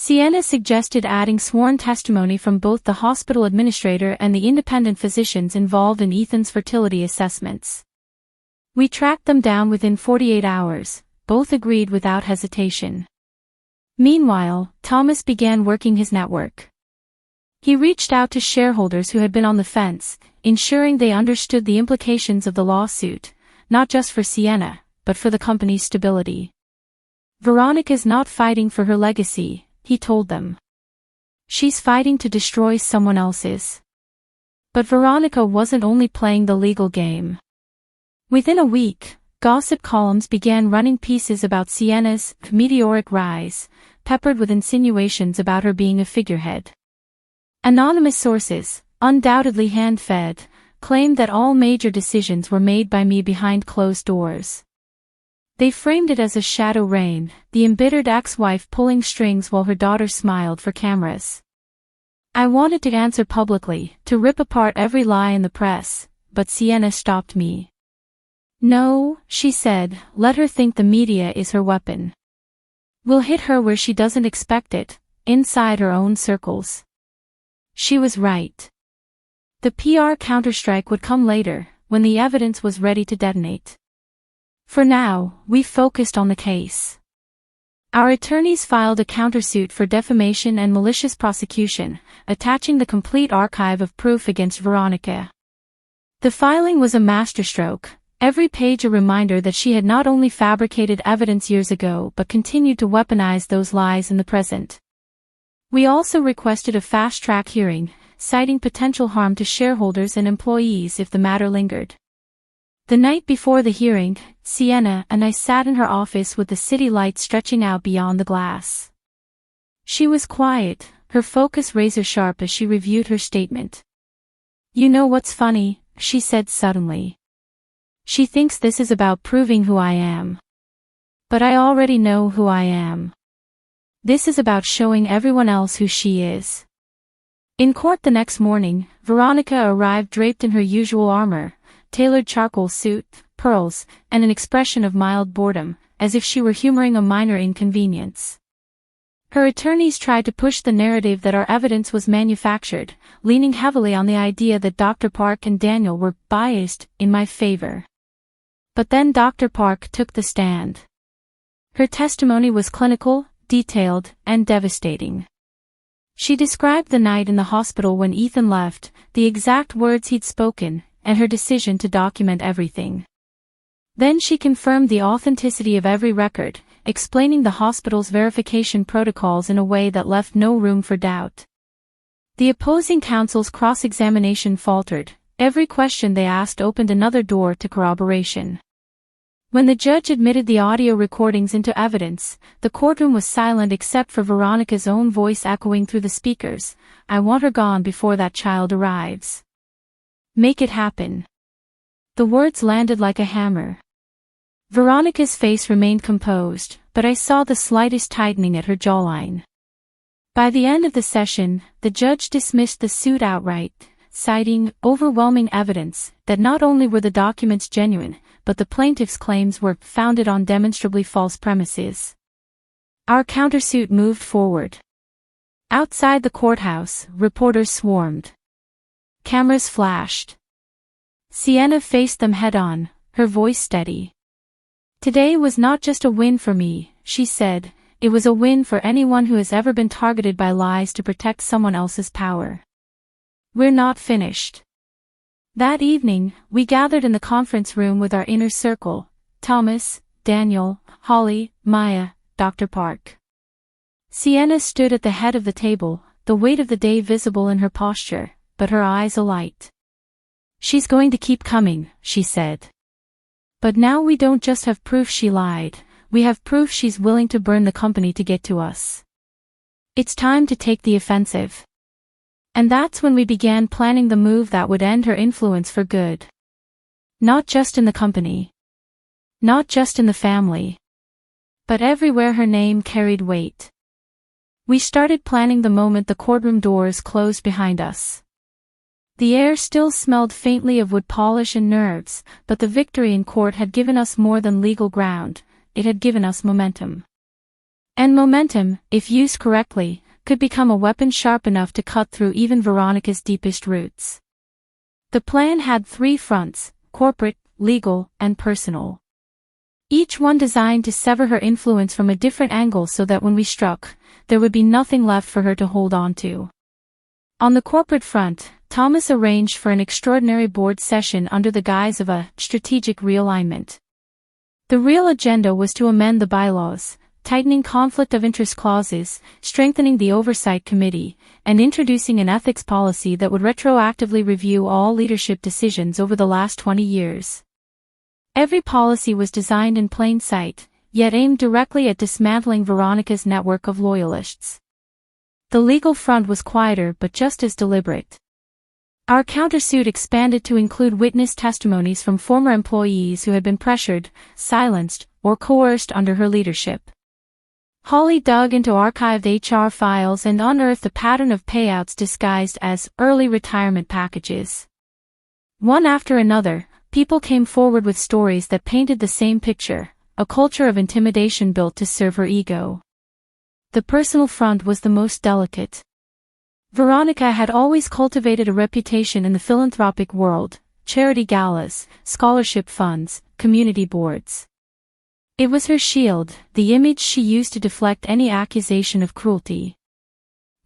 Sienna suggested adding sworn testimony from both the hospital administrator and the independent physicians involved in Ethan's fertility assessments. We tracked them down within 48 hours, both agreed without hesitation. Meanwhile, Thomas began working his network. He reached out to shareholders who had been on the fence, ensuring they understood the implications of the lawsuit, not just for Sienna, but for the company's stability. Veronica's not fighting for her legacy, he told them. She's fighting to destroy someone else's. But Veronica wasn't only playing the legal game. Within a week, gossip columns began running pieces about Sienna's meteoric rise, peppered with insinuations about her being a figurehead. Anonymous sources, undoubtedly hand-fed, claimed that all major decisions were made by me behind closed doors. They framed it as a shadow reign, the embittered ex-wife pulling strings while her daughter smiled for cameras. I wanted to answer publicly, to rip apart every lie in the press, but Sienna stopped me. No, she said, let her think the media is her weapon. We'll hit her where she doesn't expect it, inside her own circles. She was right. The PR counterstrike would come later, when the evidence was ready to detonate. For now, we focused on the case. Our attorneys filed a countersuit for defamation and malicious prosecution, attaching the complete archive of proof against Veronica. The filing was a masterstroke, every page a reminder that she had not only fabricated evidence years ago but continued to weaponize those lies in the present. We also requested a fast-track hearing, citing potential harm to shareholders and employees if the matter lingered. The night before the hearing, Sienna and I sat in her office with the city lights stretching out beyond the glass. She was quiet, her focus razor-sharp as she reviewed her statement. You know what's funny, she said suddenly. She thinks this is about proving who I am. But I already know who I am. This is about showing everyone else who she is. In court the next morning, Veronica arrived draped in her usual armor, tailored charcoal suit, pearls, and an expression of mild boredom, as if she were humoring a minor inconvenience. Her attorneys tried to push the narrative that our evidence was manufactured, leaning heavily on the idea that Dr. Park and Daniel were biased in my favor. But then Dr. Park took the stand. Her testimony was clinical, detailed, and devastating. She described the night in the hospital when Ethan left, the exact words he'd spoken, and her decision to document everything. Then she confirmed the authenticity of every record, explaining the hospital's verification protocols in a way that left no room for doubt. The opposing counsel's cross-examination faltered, every question they asked opened another door to corroboration. When the judge admitted the audio recordings into evidence, the courtroom was silent except for Veronica's own voice echoing through the speakers. "I want her gone before that child arrives. Make it happen." The words landed like a hammer. Veronica's face remained composed, but I saw the slightest tightening at her jawline. By the end of the session, the judge dismissed the suit outright, citing overwhelming evidence that not only were the documents genuine, but the plaintiff's claims were founded on demonstrably false premises. Our countersuit moved forward. Outside the courthouse, reporters swarmed. Cameras flashed. Sienna faced them head-on, her voice steady. "Today was not just a win for me," she said, "it was a win for anyone who has ever been targeted by lies to protect someone else's power. We're not finished." That evening, we gathered in the conference room with our inner circle: Thomas, Daniel, Holly, Maya, Dr. Park. Sienna stood at the head of the table, the weight of the day visible in her posture, but her eyes alight. "She's going to keep coming," she said. "But now we don't just have proof she lied, we have proof she's willing to burn the company to get to us. It's time to take the offensive." And that's when we began planning the move that would end her influence for good. Not just in the company. Not just in the family. But everywhere her name carried weight. We started planning the moment the courtroom doors closed behind us. The air still smelled faintly of wood polish and nerves, but the victory in court had given us more than legal ground, it had given us momentum. And momentum, if used correctly, could become a weapon sharp enough to cut through even Veronica's deepest roots. The plan had 3 fronts: corporate, legal, and personal. Each one designed to sever her influence from a different angle so that when we struck, there would be nothing left for her to hold on to. On the corporate front, Thomas arranged for an extraordinary board session under the guise of a strategic realignment. The real agenda was to amend the bylaws, tightening conflict of interest clauses, strengthening the oversight committee, and introducing an ethics policy that would retroactively review all leadership decisions over the last 20 years. Every policy was designed in plain sight, yet aimed directly at dismantling Veronica's network of loyalists. The legal front was quieter but just as deliberate. Our countersuit expanded to include witness testimonies from former employees who had been pressured, silenced, or coerced under her leadership. Holly dug into archived HR files and unearthed a pattern of payouts disguised as early retirement packages. One after another, people came forward with stories that painted the same picture: a culture of intimidation built to serve her ego. The personal front was the most delicate. Veronica had always cultivated a reputation in the philanthropic world: charity galas, scholarship funds, community boards. It was her shield, the image she used to deflect any accusation of cruelty.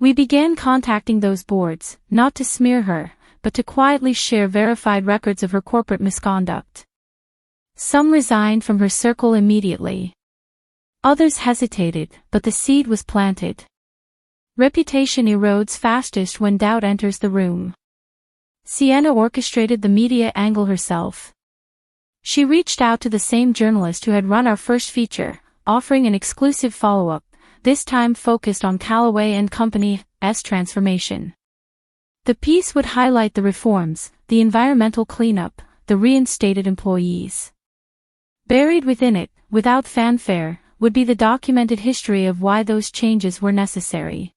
We began contacting those boards, not to smear her, but to quietly share verified records of her corporate misconduct. Some resigned from her circle immediately. Others hesitated, but the seed was planted. Reputation erodes fastest when doubt enters the room. Sienna orchestrated the media angle herself. She reached out to the same journalist who had run our first feature, offering an exclusive follow-up, this time focused on Callaway and Company's transformation. The piece would highlight the reforms, the environmental cleanup, the reinstated employees. Buried within it, without fanfare, would be the documented history of why those changes were necessary.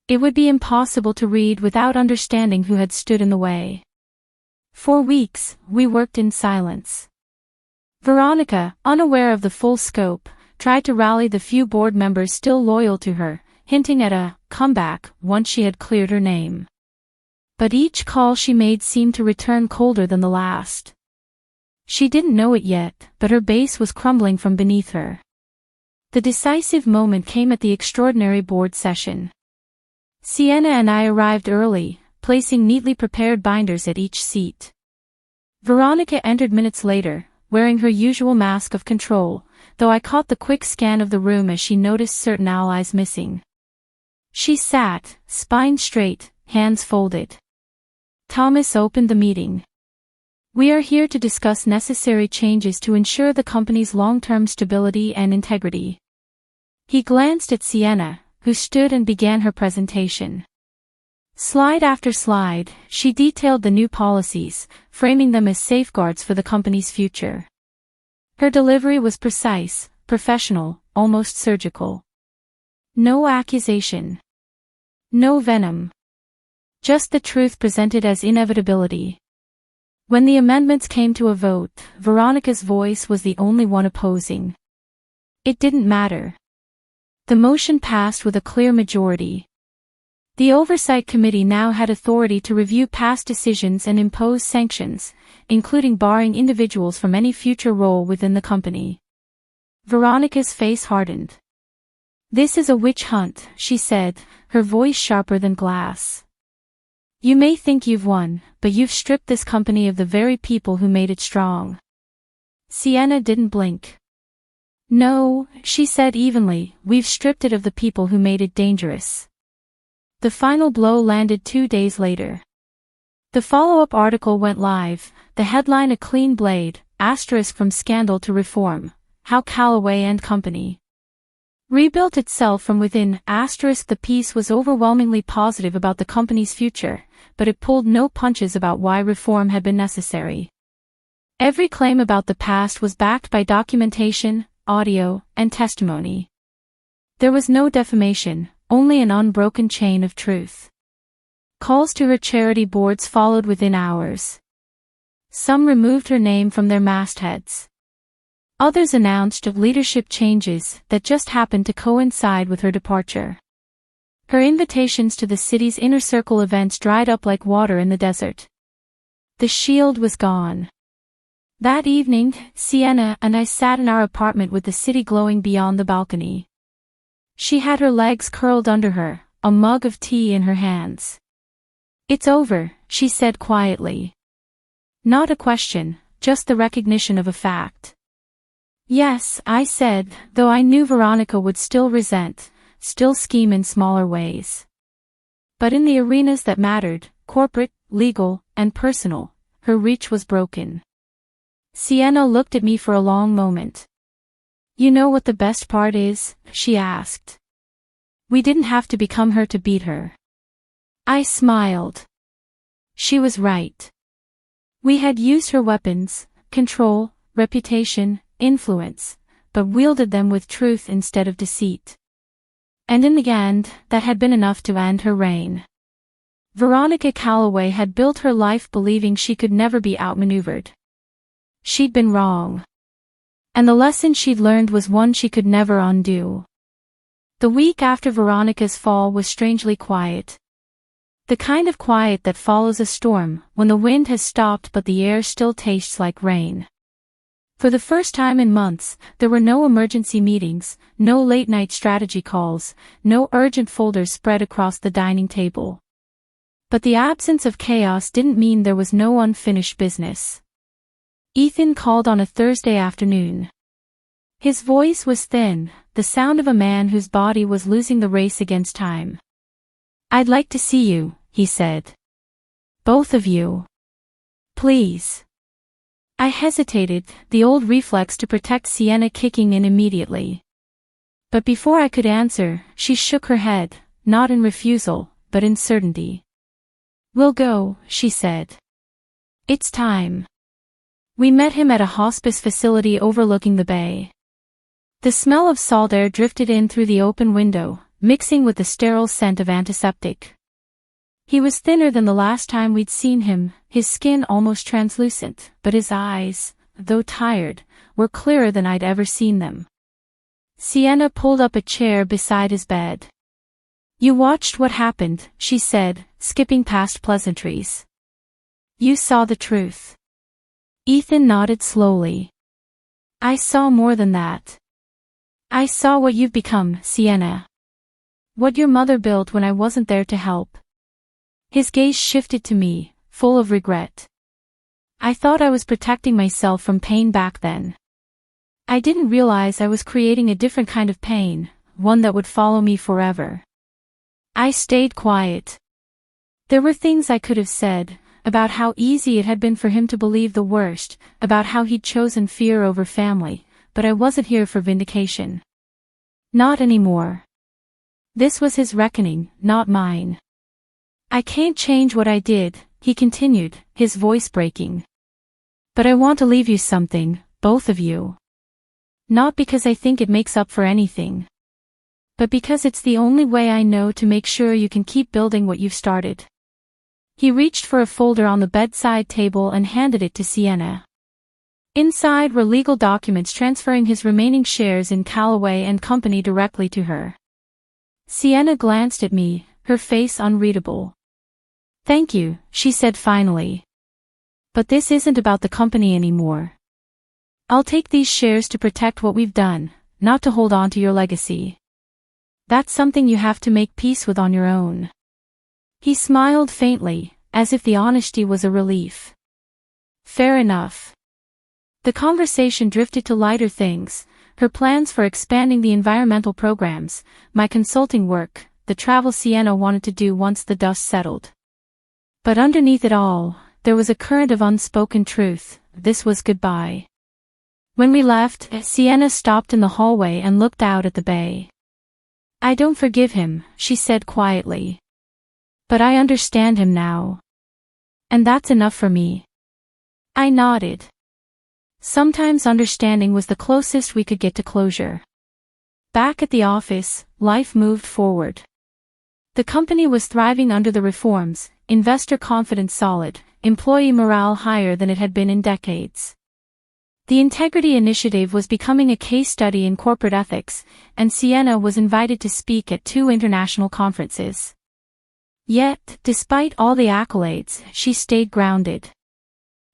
It would be impossible to read without understanding who had stood in the way. For weeks, we worked in silence. Veronica, unaware of the full scope, tried to rally the few board members still loyal to her, hinting at a comeback once she had cleared her name. But each call she made seemed to return colder than the last. She didn't know it yet, but her base was crumbling from beneath her. The decisive moment came at the extraordinary board session. Sienna and I arrived early, placing neatly prepared binders at each seat. Veronica entered minutes later, wearing her usual mask of control, though I caught the quick scan of the room as she noticed certain allies missing. She sat, spine straight, hands folded. Thomas opened the meeting. We are here to discuss necessary changes to ensure the company's long-term stability and integrity. He glanced at Sienna, who stood and began her presentation. Slide after slide, she detailed the new policies, framing them as safeguards for the company's future. Her delivery was precise, professional, almost surgical. No accusation. No venom. Just the truth presented as inevitability. When the amendments came to a vote, Veronica's voice was the only one opposing. It didn't matter. The motion passed with a clear majority. The Oversight Committee now had authority to review past decisions and impose sanctions, including barring individuals from any future role within the company. Veronica's face hardened. "This is a witch hunt," she said, her voice sharper than glass. "You may think you've won, but you've stripped this company of the very people who made it strong." Sienna didn't blink. "No," she said evenly, "we've stripped it of the people who made it dangerous." The final blow landed 2 days later. The follow-up article went live, the headline "A Clean Blade, asterisk from scandal to reform, how Callaway and Company rebuilt itself from within, asterisk." The piece was overwhelmingly positive about the company's future, but it pulled no punches about why reform had been necessary. Every claim about the past was backed by documentation, audio, and testimony. There was no defamation, only an unbroken chain of truth. Calls to her charity boards followed within hours. Some removed her name from their mastheads. Others announced leadership changes that just happened to coincide with her departure. Her invitations to the city's inner circle events dried up like water in the desert. The shield was gone. That evening, Sienna and I sat in our apartment with the city glowing beyond the balcony. She had her legs curled under her, a mug of tea in her hands. "It's over," she said quietly. Not a question, just the recognition of a fact. "Yes," I said, though I knew Veronica would still resent, still scheme in smaller ways. But in the arenas that mattered, corporate, legal, and personal, her reach was broken. Sienna looked at me for a long moment. "You know what the best part is?" she asked. "We didn't have to become her to beat her." I smiled. She was right. We had used her weapons, control, reputation, influence, but wielded them with truth instead of deceit. And in the end, that had been enough to end her reign. Veronica Callaway had built her life believing she could never be outmaneuvered. She'd been wrong. And the lesson she'd learned was one she could never undo. The week after Veronica's fall was strangely quiet. The kind of quiet that follows a storm, when the wind has stopped but the air still tastes like rain. For the first time in months, there were no emergency meetings, no late-night strategy calls, no urgent folders spread across the dining table. But the absence of chaos didn't mean there was no unfinished business. Ethan called on a Thursday afternoon. His voice was thin, the sound of a man whose body was losing the race against time. "I'd like to see you," he said. "Both of you. Please." I hesitated, the old reflex to protect Sienna kicking in immediately. But before I could answer, she shook her head, not in refusal, but in certainty. "We'll go," she said. "It's time." We met him at a hospice facility overlooking the bay. The smell of salt air drifted in through the open window, mixing with the sterile scent of antiseptic. He was thinner than the last time we'd seen him, his skin almost translucent, but his eyes, though tired, were clearer than I'd ever seen them. Sienna pulled up a chair beside his bed. "You watched what happened," she said, skipping past pleasantries. "You saw the truth." Ethan nodded slowly. "I saw more than that. I saw what you've become, Sienna. What your mother built when I wasn't there to help." His gaze shifted to me, full of regret. I thought I was protecting myself from pain back then. I didn't realize I was creating a different kind of pain, one that would follow me forever. I stayed quiet. There were things I could have said, about how easy it had been for him to believe the worst, about how he'd chosen fear over family, but I wasn't here for vindication. Not anymore. This was his reckoning, not mine. I can't change what I did, he continued, his voice breaking. But I want to leave you something, both of you. Not because I think it makes up for anything, but because it's the only way I know to make sure you can keep building what you've started. He reached for a folder on the bedside table and handed it to Sienna. Inside were legal documents transferring his remaining shares in Callaway and Company directly to her. Sienna glanced at me, her face unreadable. "Thank you," she said finally. "But this isn't about the company anymore. I'll take these shares to protect what we've done, not to hold on to your legacy. That's something you have to make peace with on your own." He smiled faintly, as if the honesty was a relief. "Fair enough." The conversation drifted to lighter things, her plans for expanding the environmental programs, my consulting work, the travel Sienna wanted to do once the dust settled. But underneath it all, there was a current of unspoken truth: this was goodbye. When we left, Sienna stopped in the hallway and looked out at the bay. "I don't forgive him," she said quietly. "But I understand him now. And that's enough for me." I nodded. Sometimes understanding was the closest we could get to closure. Back at the office, life moved forward. The company was thriving under the reforms, investor confidence solid, employee morale higher than it had been in decades. The Integrity Initiative was becoming a case study in corporate ethics, and Sienna was invited to speak at 2 international conferences. Yet, despite all the accolades, she stayed grounded.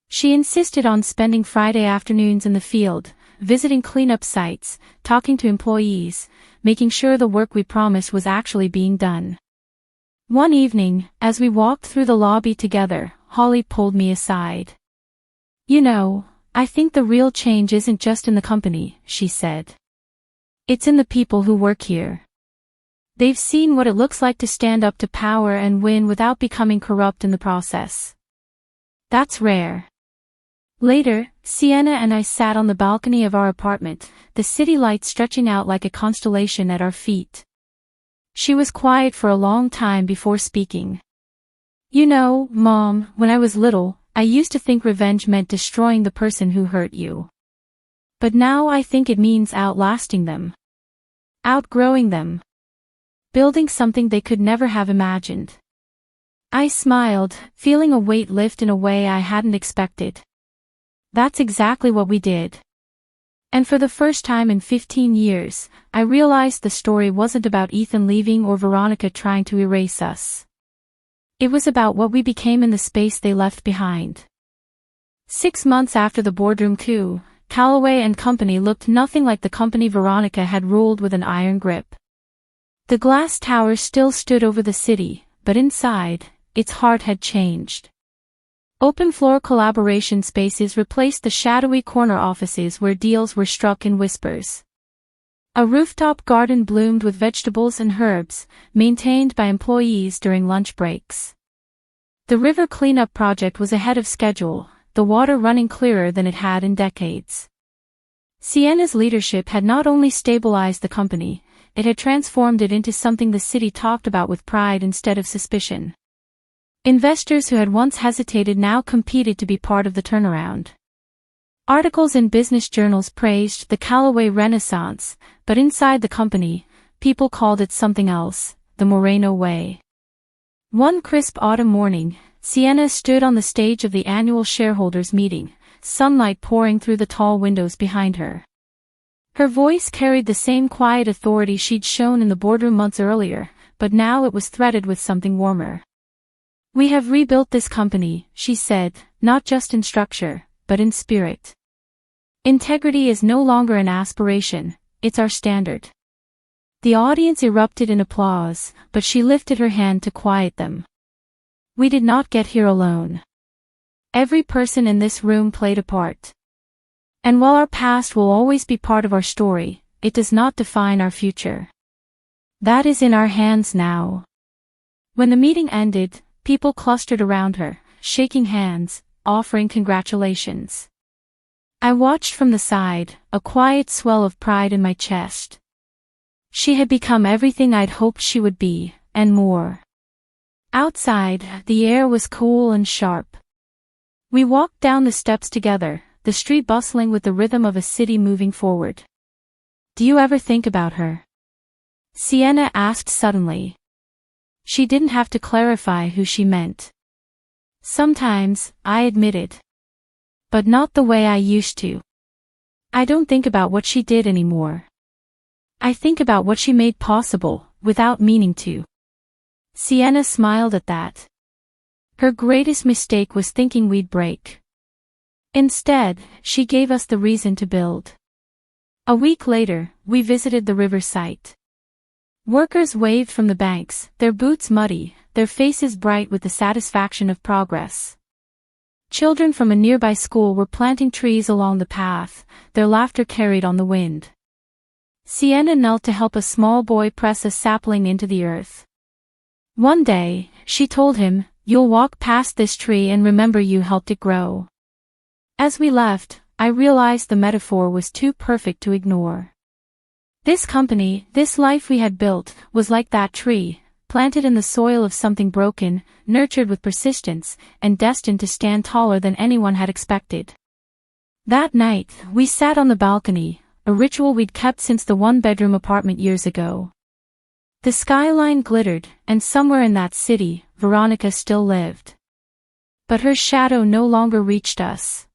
She insisted on spending Friday afternoons in the field, visiting cleanup sites, talking to employees, making sure the work we promised was actually being done. One evening, as we walked through the lobby together, Holly pulled me aside. "You know, I think the real change isn't just in the company," she said. "It's in the people who work here. They've seen what it looks like to stand up to power and win without becoming corrupt in the process. That's rare." Later, Sienna and I sat on the balcony of our apartment, the city lights stretching out like a constellation at our feet. She was quiet for a long time before speaking. "You know, Mom, when I was little, I used to think revenge meant destroying the person who hurt you. But now I think it means outlasting them. Outgrowing them. Building something they could never have imagined." I smiled, feeling a weight lift in a way I hadn't expected. That's exactly what we did. And for the first time in 15 years, I realized the story wasn't about Ethan leaving or Veronica trying to erase us. It was about what we became in the space they left behind. 6 months after the boardroom coup, Callaway and Company looked nothing like the company Veronica had ruled with an iron grip. The glass tower still stood over the city, but inside, its heart had changed. Open-floor collaboration spaces replaced the shadowy corner offices where deals were struck in whispers. A rooftop garden bloomed with vegetables and herbs, maintained by employees during lunch breaks. The river cleanup project was ahead of schedule, the water running clearer than it had in decades. Sienna's leadership had not only stabilized the company, it had transformed it into something the city talked about with pride instead of suspicion. Investors who had once hesitated now competed to be part of the turnaround. Articles in business journals praised the Callaway Renaissance, but inside the company, people called it something else, the Moreno way. One crisp autumn morning, Sienna stood on the stage of the annual shareholders' meeting, sunlight pouring through the tall windows behind her. Her voice carried the same quiet authority she'd shown in the boardroom months earlier, but now it was threaded with something warmer. "We have rebuilt this company," she said, "not just in structure, but in spirit. Integrity is no longer an aspiration, it's our standard." The audience erupted in applause, but she lifted her hand to quiet them. "We did not get here alone. Every person in this room played a part. And while our past will always be part of our story, it does not define our future. That is in our hands now." When the meeting ended, people clustered around her, shaking hands, offering congratulations. I watched from the side, a quiet swell of pride in my chest. She had become everything I'd hoped she would be, and more. Outside, the air was cool and sharp. We walked down the steps together, the street bustling with the rhythm of a city moving forward. Do you ever think about her? Sienna asked suddenly. She didn't have to clarify who she meant. Sometimes, I admitted. But not the way I used to. I don't think about what she did anymore. I think about what she made possible, without meaning to. Sienna smiled at that. Her greatest mistake was thinking we'd break. Instead, she gave us the reason to build. A week later, we visited the river site. Workers waved from the banks, their boots muddy, their faces bright with the satisfaction of progress. Children from a nearby school were planting trees along the path, their laughter carried on the wind. Sienna knelt to help a small boy press a sapling into the earth. One day, she told him, "You'll walk past this tree and remember you helped it grow." As we left, I realized the metaphor was too perfect to ignore. This company, this life we had built, was like that tree, planted in the soil of something broken, nurtured with persistence, and destined to stand taller than anyone had expected. That night, we sat on the balcony, a ritual we'd kept since the one-bedroom apartment years ago. The skyline glittered, and somewhere in that city, Veronica still lived. But her shadow no longer reached us.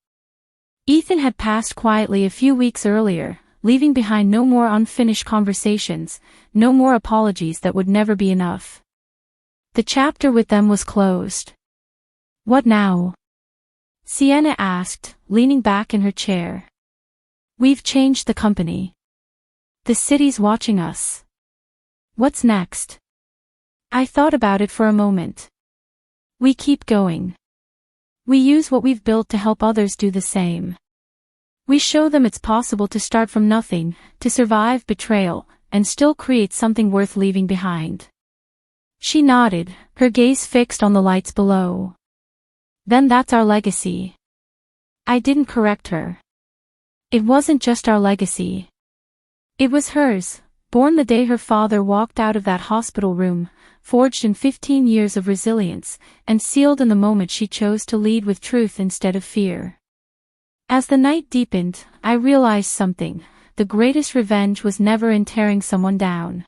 Ethan had passed quietly a few weeks earlier, leaving behind no more unfinished conversations, no more apologies that would never be enough. The chapter with them was closed. What now? Sienna asked, leaning back in her chair. We've changed the company. The city's watching us. What's next? I thought about it for a moment. We keep going. We use what we've built to help others do the same. We show them it's possible to start from nothing, to survive betrayal, and still create something worth leaving behind. She nodded, her gaze fixed on the lights below. Then that's our legacy. I didn't correct her. It wasn't just our legacy. It was hers, born the day her father walked out of that hospital room, forged in 15 years of resilience, and sealed in the moment she chose to lead with truth instead of fear. As the night deepened, I realized something. The greatest revenge was never in tearing someone down.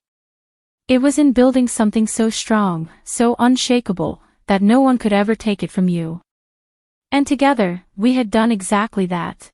It was in building something so strong, so unshakable, that no one could ever take it from you. And together, we had done exactly that.